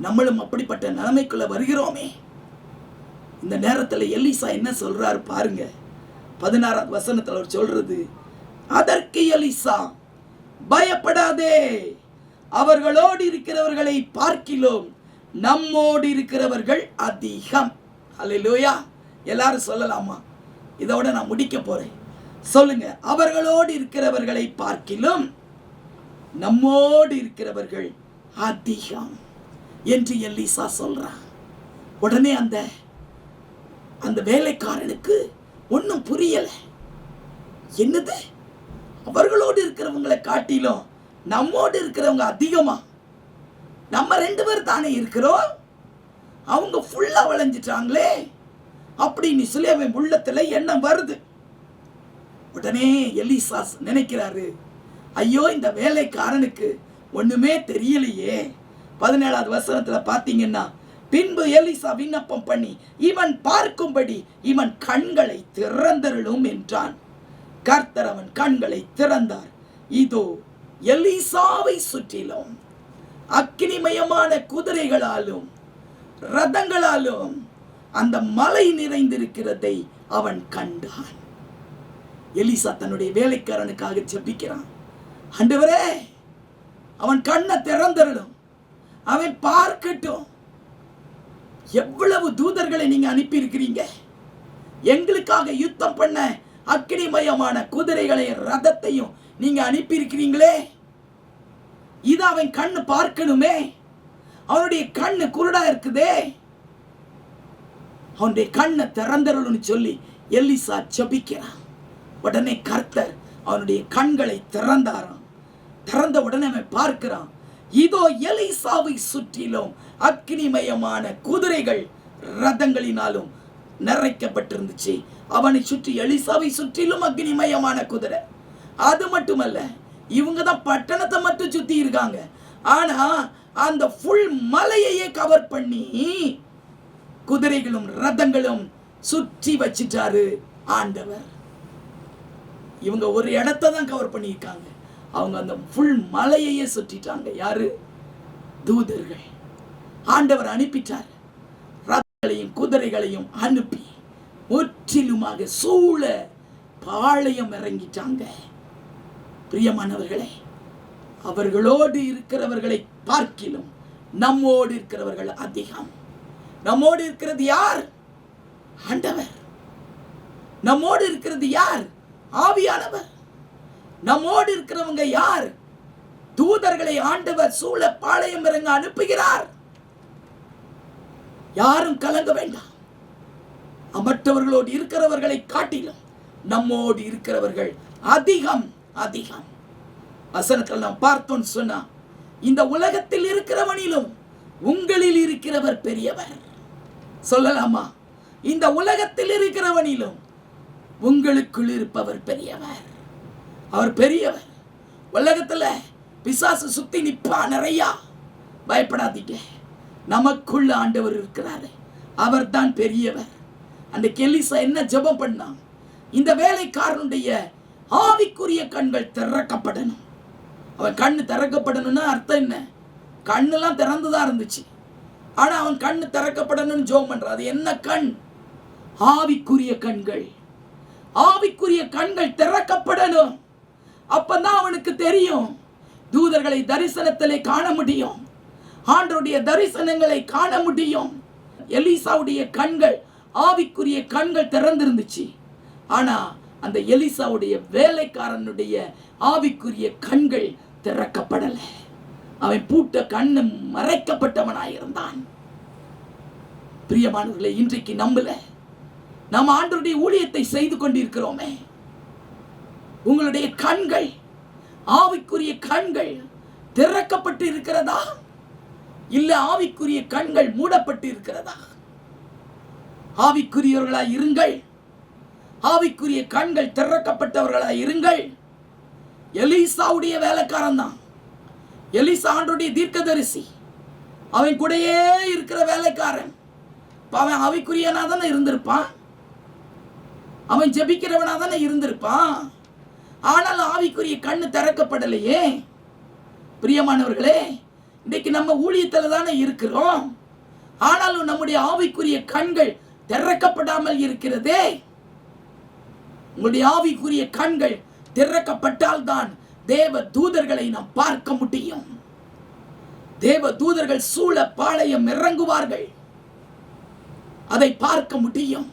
நம்மளும் அப்படிப்பட்ட நிலைமைக்குள்ள வருகிறோமே. இந்த நேரத்தில் எலிசா என்ன சொல்றாரு பாருங்க. 16வது வசனத்தில் அவர் சொல்றது, அதற்கு எலிசா, பயப்படாதே, அவர்களோடு இருக்கிறவர்களை பார்க்கிலும் நம்மோடு இருக்கிறவர்கள் அதிகம். அல்லேலூயா. எல்லாரும் சொல்லலாமா? இதோட நான் முடிக்க போறேன். சொல்லுங்க, அவர்களோடு இருக்கிறவர்களை பார்க்கிலும் நம்மோடு இருக்கிறவர்கள் அதிகம் என்று எலிசா சொல்றான். உடனே அந்த வேலைக்காரனுக்கு ஒன்றும் புரியல. என்னது, அவர்களோடு இருக்கிறவங்களை காட்டிலும் நம்மோடு இருக்கிறவங்க அதிகமா? நம்ம 2 பேர் தானே இருக்கிறோம், அவங்க ஃபுல்லா வளைஞ்சிட்டாங்களே அப்படின்னு சொல்லி அவன் உள்ளத்துல எண்ணம் வருது. உடனே எலிசா நினைக்கிறாரு, ஐயோ இந்த வேலைக்காரனுக்கு ஒண்ணுமே தெரியலையே. 17வது வசனத்துல பாத்தீங்கன்னா, பின்பு எலிசா விண்ணப்பம் பண்ணி, இவன் பார்க்கும்படி இவன் கண்களை திறந்தருளும் என்றான். கர்த்தர் அவன் கண்களை திறந்தார். இதோ எலிசாவை சுற்றிலும் அக்கினிமயமான குதிரைகளாலும் ரதங்களாலும் அந்த மலை நிறைந்திருக்கிறதை அவன் கண்டான். எலிசா தன்னுடைய வேலைக்காரனுக்காக ஜெபிக்கிறான். ஆண்டவரே, அவன் கண்ணை திறந்தருளும், அவன் பார்க்கட்டும். எவ்வளவு தூதர்களை நீங்க அனுப்பி இருக்கிறீங்க, எங்களுக்காக யுத்தம் பண்ண அக்கினிமயமான குதிரைகளையும் ரதத்தையும் நீங்க அனுப்பி இருக்கிறீங்களே, இது அவன் கண்ணு பார்க்கணுமே. அவனுடைய கண்ணு குருடா இருக்குதே, அவனுடைய கண்ணை திறந்தருள்னு சொல்லி எலிசா ஜெபிக்கிறான். உடனே கர்த்தர் அவனுடைய கண்களை திறந்தாராம். திறந்த உடனே அவன் பார்க்கிறான், இதோ எலிசாவை சுற்றிலும் அக்கினிமயமான குதிரைகள் ரதங்களினாலும் நிறைக்கப்பட்டிருந்துச்சு. அவனை சுற்றி, எலிசாவை சுற்றிலும் அக்னிமயமான குதிரை. அது மட்டுமல்ல, இவங்க தான் பட்டணத்தை மட்டும் சுத்தி இருக்காங்க, ஆனா அந்த ஃபுல் மலையையே கவர் பண்ணி குதிரைகளும் ரதங்களும் சுற்றி வச்சிட்டாரு ஆண்டவர். இவங்க ஒரு இடத்தை தான் கவர் பண்ணியிருக்காங்க, அவங்க அந்த ஃபுல் மலையையே சுற்றிட்டாங்க. யாரு? தூதர்கள். ஆண்டவர் அனுப்பிட்டார். ரதங்களையும் குதிரைகளையும் அனுப்பி முற்றிலுமாக சூழ பாளையம் இறங்கிட்டாங்க. பிரியமானவர்களே, அவர்களோடு இருக்கிறவர்களை பார்க்கிலும் நம்மோடு இருக்கிறவர்கள் அதிகம். நம்மோடு இருக்கிறது யார்? ஆண்டவர். நம்மோடு இருக்கிறது யார்? ஆவியானவர். நம்மோடு இருக்கிறவங்க யார்? தூதர்களை ஆண்டவர் சூழ பாளையம் இறங்க அனுப்புகிறார். யாரும் கலங்க வேண்டாம். மற்றவர்களோடு இருக்கிறவர்களை காட்டிலும் நம்மோடு இருக்கிறவர்கள் அதிகம் அதிகம். வசனத்தில் நாம் பார்த்தோம் சொன்னா, இந்த உலகத்தில் இருக்கிறவனிலும் உங்களில் இருக்கிறவர் பெரியவர். சொல்லலாமா? இந்த உலகத்தில் இருக்கிறவனிலும் உங்களுக்குள் இருப்பவர் பெரியவர். அவர் பெரியவர். உலகத்துல பிசாசு சுத்தி நிப்பா நிறையா. பயப்படாதீங்க, நமக்குள்ள ஆண்டவர் இருக்கிறாரு, அவர் தான் பெரியவர். அந்த எலிசா என்ன ஜெபம் பண்ணான்? இந்த வேலைக்காரனுடைய ஆவிக்குரிய கண்கள் திறக்கப்படணும். அவன் கண்ணு திறக்கப்படணும்னா அர்த்தம் என்ன? கண்ணெல்லாம் திறந்துதான் இருந்துச்சு, ஆனா அவன் கண்ணு திறக்கப்படணும்னு ஜெபம் பண்றான். அது என்ன கண்? ஆவிக்குரிய கண்கள். ஆவிக்குரிய கண்கள் திறக்கப்படணும். அப்பதான் அவனுக்கு தெரியும், தூதர்களை தரிசனத்திலே காண முடியும், ஆண்டவருடைய தரிசனங்களை காண முடியும். எலிசாவுடைய கண்கள், ஆவிக்குரிய கண்கள் திறந்திருந்துச்சு, ஆனா அந்த எலிசாவுடைய வேலைக்காரனுடைய ஆவிக்குரிய கண்கள் திறக்கப்படலை. அவன் பூட்ட கண்ணு மறைக்கப்பட்டவனாயிருந்தான். பிரியமானவர்களே, இன்றைக்கு நம்மள நாம் ஆண்டவருடைய ஊழியத்தை செய்து கொண்டிருக்கிறோமே, உங்களுடைய கண்கள், ஆவிக்குரிய கண்கள் திறக்கப்பட்டு இருக்கிறதா, இல்ல ஆவிக்குரிய கண்கள் மூடப்பட்டு இருக்கிறதா? ஆவிக்குரியவர்களாய் இருங்கள். ஆவிக்குரிய கண்கள் திறக்கப்பட்டவர்களாய் இருங்கள். எலிசாவுடைய வேலைக்காரன் தான். எலிசா ஆண்டவருடைய தீர்க்கதரிசி. அவன் கூடயே இருக்கிற வேலைக்காரன். அவன் ஆவிக்குரியனா தானே இருந்திருப்பான், அவன் ஜெபிக்கிறவனா தானே இருந்திருப்பான். ஆனால் ஆவிக்குரிய கண்ணு திறக்கப்படலையே. பிரியமானவர்களே, இன்னைக்கு நம்ம ஊழியத்தில் தானே இருக்கிறோம், ஆனாலும் நம்முடைய ஆவிக்குரிய கண்கள் திறக்கப்படாமல் இருக்கிறதே. உங்களுடைய ஆவிக்குரிய கண்கள் திறக்கப்பட்டால் தான் தேவ தூதர்களை நாம் பார்க்க முடியும். தேவ தூதர்கள் சூழ பாளையம் இறங்குவார்கள், அதை பார்க்க முடியும்.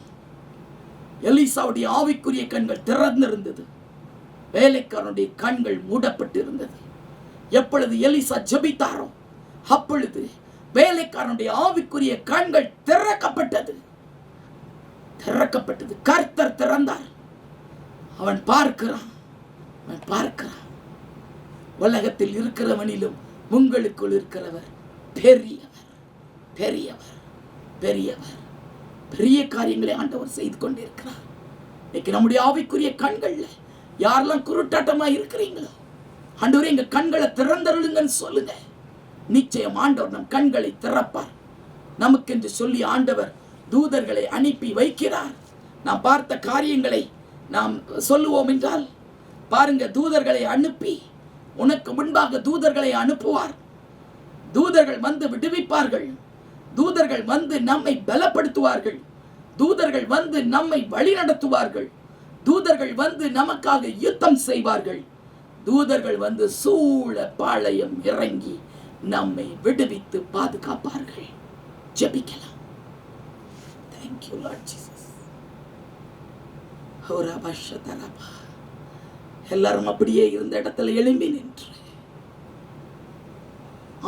எலிசாவுடைய ஆவிக்குரிய கண்கள் திறந்திருந்தது, வேலைக்காரனுடைய கண்கள் மூடப்பட்டு இருந்தது. எப்பொழுது எலிசா ஜெபித்தாரோ அப்பொழுது வேலைக்காரனுடைய ஆவிக்குரிய கண்கள் திறக்கப்பட்டது. கர்த்தர் திறந்தார். அவன் பார்க்கிறான். உலகத்தில் இருக்கிறவனிலும் உங்களுக்குள் இருக்கிறவர் பெரியவர், பெரியவர், பெரியவர். பெரிய காரியங்களை ஆண்டவர் செய்து கொண்டிருக்கிறார். இன்னைக்கு நம்முடைய ஆவிக்குரிய கண்கள்ல யாரெல்லாம் குருட்டாட்டமா இருக்கிறீங்களோ, ஆண்டவரே எங்க கண்களை திறந்தருளுங்கன்னு சொல்லுங்க. நிச்சயம் ஆண்டவர் நம் கண்களை திறப்பார். நமக்கென்று சொல்லி ஆண்டவர் தூதர்களை அனுப்பி வைக்கிறார். நாம் பார்த்த காரியங்களை நாம் சொல்லுவோம் என்றால் பாருங்க, தூதர்களை அனுப்பி, உனக்கு முன்பாக தூதர்களை அனுப்புவார். தூதர்கள் வந்து விடுவிப்பார்கள். தூதர்கள் வந்து நம்மை பலப்படுத்துவார்கள். தூதர்கள் வந்து நம்மை வழி நடத்துவார்கள். தூதர்கள் வந்து நமக்காக யுத்தம் செய்வார்கள். தூதர்கள் வந்து சூழ பாளையம் இறங்கி நம்மை விடுவித்து பாதுகாப்பார்கள். ஜெபிக்கலாம். Thank you Lord Jesus. எல்லாரும் அப்படியே இருந்த இடத்துல எழும்பி நின்று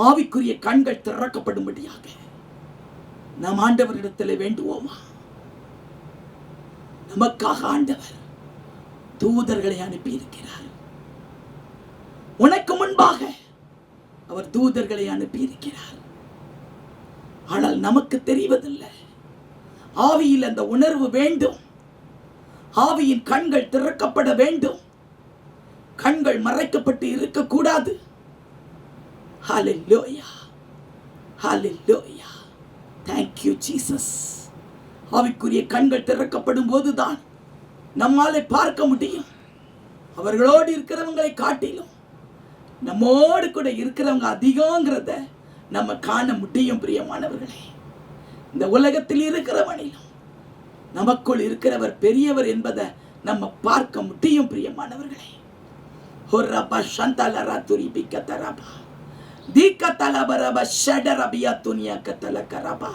ஆவிக்குரிய கண்கள் திறக்கப்படும்படியாக நாம் ஆண்டவரிடத்தில் வேண்டுவோமா? நமக்காக ஆண்டவர் தூதர்களை அனுப்பி இருக்கிறார். உனக்கு முன்பாக அவர் தூதர்களை அனுப்பி இருக்கிறார். ஆனால் நமக்கு தெரிவதில்லை. ஆவியில் அந்த உணர்வு வேண்டும். ஆவியின் கண்கள் திறக்கப்பட வேண்டும். கண்கள் மறைக்கப்பட்டு இருக்கக்கூடாது. ஹல்லேலூயா, ஹல்லேலூயா. Thank you Jesus. ஆவிக்குரிய கண்கள் திறக்கப்படும் போதுதான் நம்மாலே பார்க்க முடியும். அவர்களோடு இருக்கிறவங்களை காட்டிலும் நம்மோடு கூட இருக்கிறவங்க அதிகங்கிறத நம்ம காண முடியும். பிரியமானவர்களே, இந்த உலகத்தில் இருக்கிறவனிலும் நமக்குள் இருக்கிறவர் பெரியவர் என்பதை நம்ம பார்க்க முடியும். பிரியமானவர்களே, ஹொரபா ஷந்தலரா துரிபி கதரபா தீகதலபரபா ஷடரபியா துனியா கதலகரபா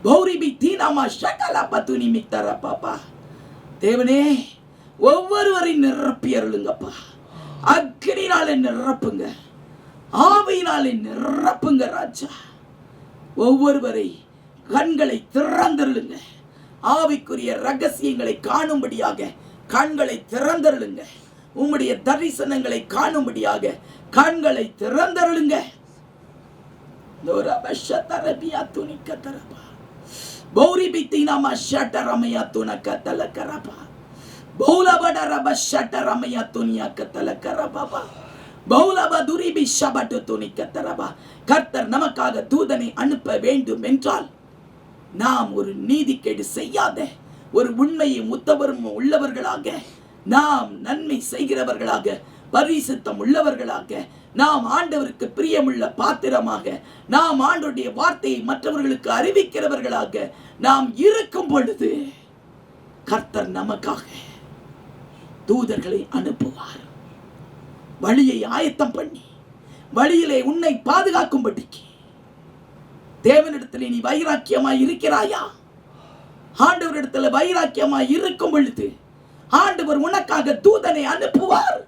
பௌரிபி தீனாமா ஷகலபா துனி மிக்தரபாபா. தேவனே, ஒவ்வொருவரையும் நிரப்பி அருளுங்கப்பா. அக்கினினாலே நிரப்புங்க, ஆவியினாலே நிரப்புங்க ராஜா. ஒவ்வொருவரை கண்களை திறந்தருளுங்க. ஆவிக்குரிய ரகசியங்களை காணும்படியாக கண்களை திறந்தருளுங்க. உம்முடைய தரிசனங்களை காணும்படியாக கண்களை திறந்தருளுங்க. கர்த்தர் நமக்காக தூதனை அனுப்ப வேண்டும் என்றால் நாம் ஒரு நீதிகேடு செய்யாத, ஒரு உண்மையும் உத்தவரும் உள்ளவர்களாக, நாம் நன்மை செய்கிறவர்களாக, பரிசுத்தம் உள்ளவர்களாக, நாம் ஆண்டவருக்கு பிரியமுள்ள பாத்திரமாக, நாம் ஆண்டவருடைய வார்த்தையை மற்றவர்களுக்கு அறிவிக்கிறவர்களாக நாம் இருக்கும் பொழுது கர்த்தர் நமக்காக தூதர்களை அனுப்புவார். வழியை ஆயத்தம் பண்ணி வழியிலே உன்னை பாதுகாக்கும்படிக்கு. தேவனிடத்தில் நீ வைராக்கியமாய் இருக்கிறாயா? ஆண்டவரிடத்தில் வைராக்கியமாய் இருக்கும் பொழுது ஆண்டவர் உனக்காக தூதனை அனுப்புவார்.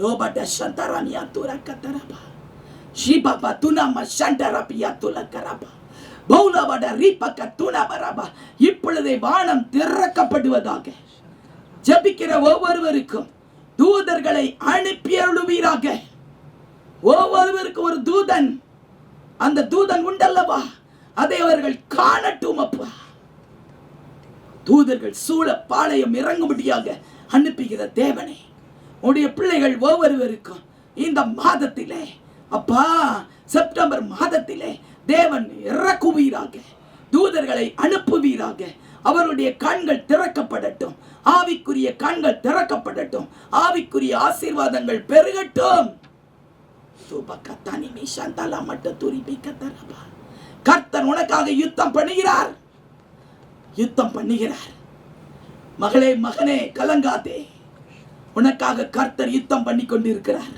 ரோபட சந்தரானியா துரக்கதரபா ஷிபாபா துனாமா சண்டரபியா துலக்கரபா பௌலவட ரீபக்க துனபரபா. இப்பொழுதே வானம் திறக்கப்படுவதாக. ஜெபிக்கிற ஒவ்வொருவருக்கும் தூதர்களை அனுப்பி அருளுவீராக. ஒவ்வொருவருக்கும் ஒரு தூதன், அந்த தூதன் உண்டல்லவா, அதை அவர்கள் காணட்டும் அப்பா. தூதர்கள் சூழ பாளையம் இறங்கும்படியாக அனுப்புகிற தேவனே, உடைய பிள்ளைகள் ஒவ்வொருவருக்கும் இந்த மாதத்திலே அப்பா, செப்டம்பர் மாதத்திலே தேவன் இறக்குவீராக, தூதர்களை அனுப்புவீராக. அவருடைய கண்கள் திறக்கப்படட்டும், ஆவிக்குரிய கண்கள் திறக்கப்படட்டும், ஆவிக்குரிய ஆசீர்வாதங்கள் பெருகட்டும். கர்த்தர் உனக்காக யுத்தம் பண்ணுகிறார், யுத்தம் பண்ணுகிறார். மகளே மகனே கலங்காதே, உனக்காக கர்த்தர் யுத்தம் பண்ணி கொண்டிருக்கிறார்.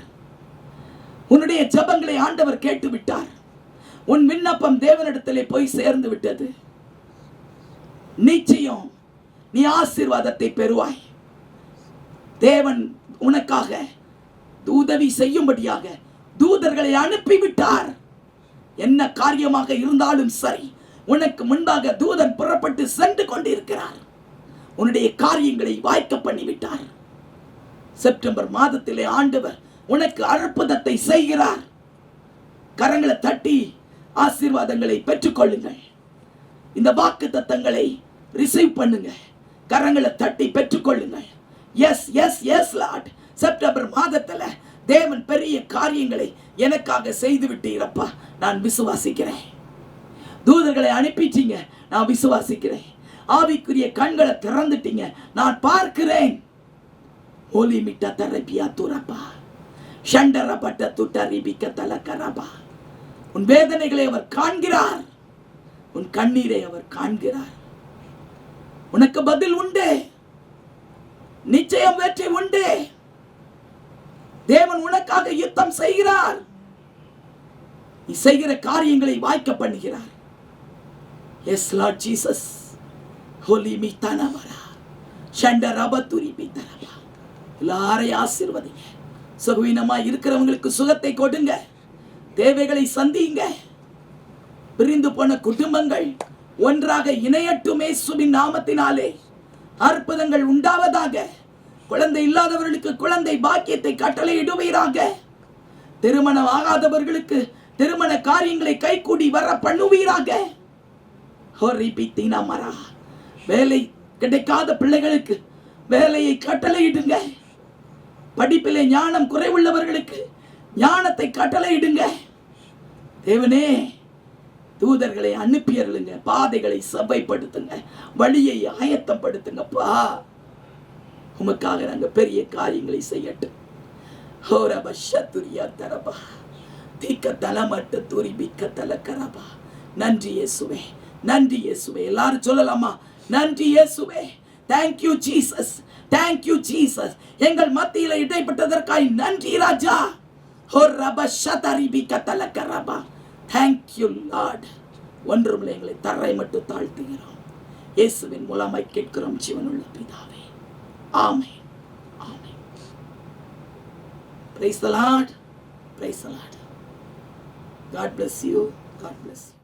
உன்னுடைய ஜெபங்களை ஆண்டவர் கேட்டு விட்டார். உன் விண்ணப்பம் தேவனிடத்திலே போய் சேர்ந்து விட்டது. நிச்சயம் நீ ஆசீர்வாதத்தை பெறுவாய். தேவன் உனக்காக உதவி செய்யும்படியாக தூதர்களை அனுப்பிவிட்டார். என்ன காரியமாக இருந்தாலும் சரி, உனக்கு முன்பாக தூதன் புறப்பட்டு சென்று கொண்டிருக்கிறார். உன்னுடைய காரியங்களை வாய்க்க பண்ணிவிட்டார். செப்டம்பர் மாதத்திலே ஆண்டவர் உனக்கு அற்புதத்தை செய்கிறார். கரங்களை தட்டி ஆசீர்வாதங்களை பெற்றுக்கொள்ளுங்கள். இந்த வாக்கு தத்தங்களை ரிசீவ் பண்ணுங்க. கரங்களை தட்டி பெற்றுக்கொள்ளுங்கள். Yes yes yes lord, September மாதத்துல தேவன் பெரிய காரியங்களை எனக்காக செய்து விட்டீரப்பா, நான் விசுவாசிக்கிறேன். தூதர்களை அனுப்பிட்டீங்க, நான் விசுவாசிக்கிறேன். ஆவிக்குரிய கண்களை திறந்துட்டீங்க, நான் பார்க்கிறேன். ஒலி மிட்ட தரப்பியா துரப்பா ஷண்டரப்பட்ட துட்டரிபிக்க தலக்கரபா. உன் வேதனைகளை அவர் காண்கிறார், உன் கண்ணீரை அவர் காண்கிறார். உனக்கு பதில் உண்டு, நிச்சயம் வெற்றி உண்டு. தேவன் உனக்காக யுத்தம் செய்கிறார். நீ செய்கிற காரியங்களை வாய்க்க பண்ணுகிறார். Yes Lord Jesus. ஹோலி மித்தனவரா ஷண்டரபத்துரி பித்தரபா. எல்லாரையும் ஆசீர்வதிங்க. சுகவீனமா இருக்கிறவங்களுக்கு சுகத்தை கொடுங்க. தேவைகளை சந்திங்க. பிரிந்து போன குடும்பங்கள் ஒன்றாக இணையட்டுமே இயேசுவின் நாமத்தினாலே. அற்புதங்கள் உண்டாவதாக. குழந்தை இல்லாதவர்களுக்கு குழந்தை பாக்கியத்தை கட்டளையிடுவீராக. திருமணம் ஆகாதவர்களுக்கு திருமண காரியங்களை கைகூடி வர பண்ணுவீராக. வேலை கிடைக்காத பிள்ளைகளுக்கு வேலையை கட்டளையிடுங்க. படிப்பிலே ஞானம் குறைவுள்ளவர்களுக்கு ஞானத்தை கட்டளையிடுங்க. தேவனே, தூதர்களை அனுப்பியருளுங்க. பாதைகளை சபைப்படுத்துங்க, வழியை ஆயத்தப்படுத்துங்கப்பா. உமக்காக நாங்க பெரிய காரியங்களை செய்யட்டும். ஹோரப சத்துரியா தரபா தீக்க தலமட்ட துரிபிக்க தலக்கரபா. நன்றி இயேசுவே, நன்றி இயேசுவே. எல்லாரும் சொல்லலாமா? நன்றி இயேசுவே. Thank you Jesus, thank you Jesus. எங்கள் மத்தியில இடைப்பட்டதற்காய் நன்றி ராஜா. ஹோரப சதரிபிக்க தலக்கரபா. Thank you Lord. ஒன்றுமில்லை, எங்களை தரை மட்டும் தாழ்த்துகிறோம். இயேசுவின் மூலமாய் கேட்கிறோம் ஜீவனுள்ள பிதாவே. ஆமென், ஆமென். Praise the Lord, praise the Lord. God bless you, God bless you.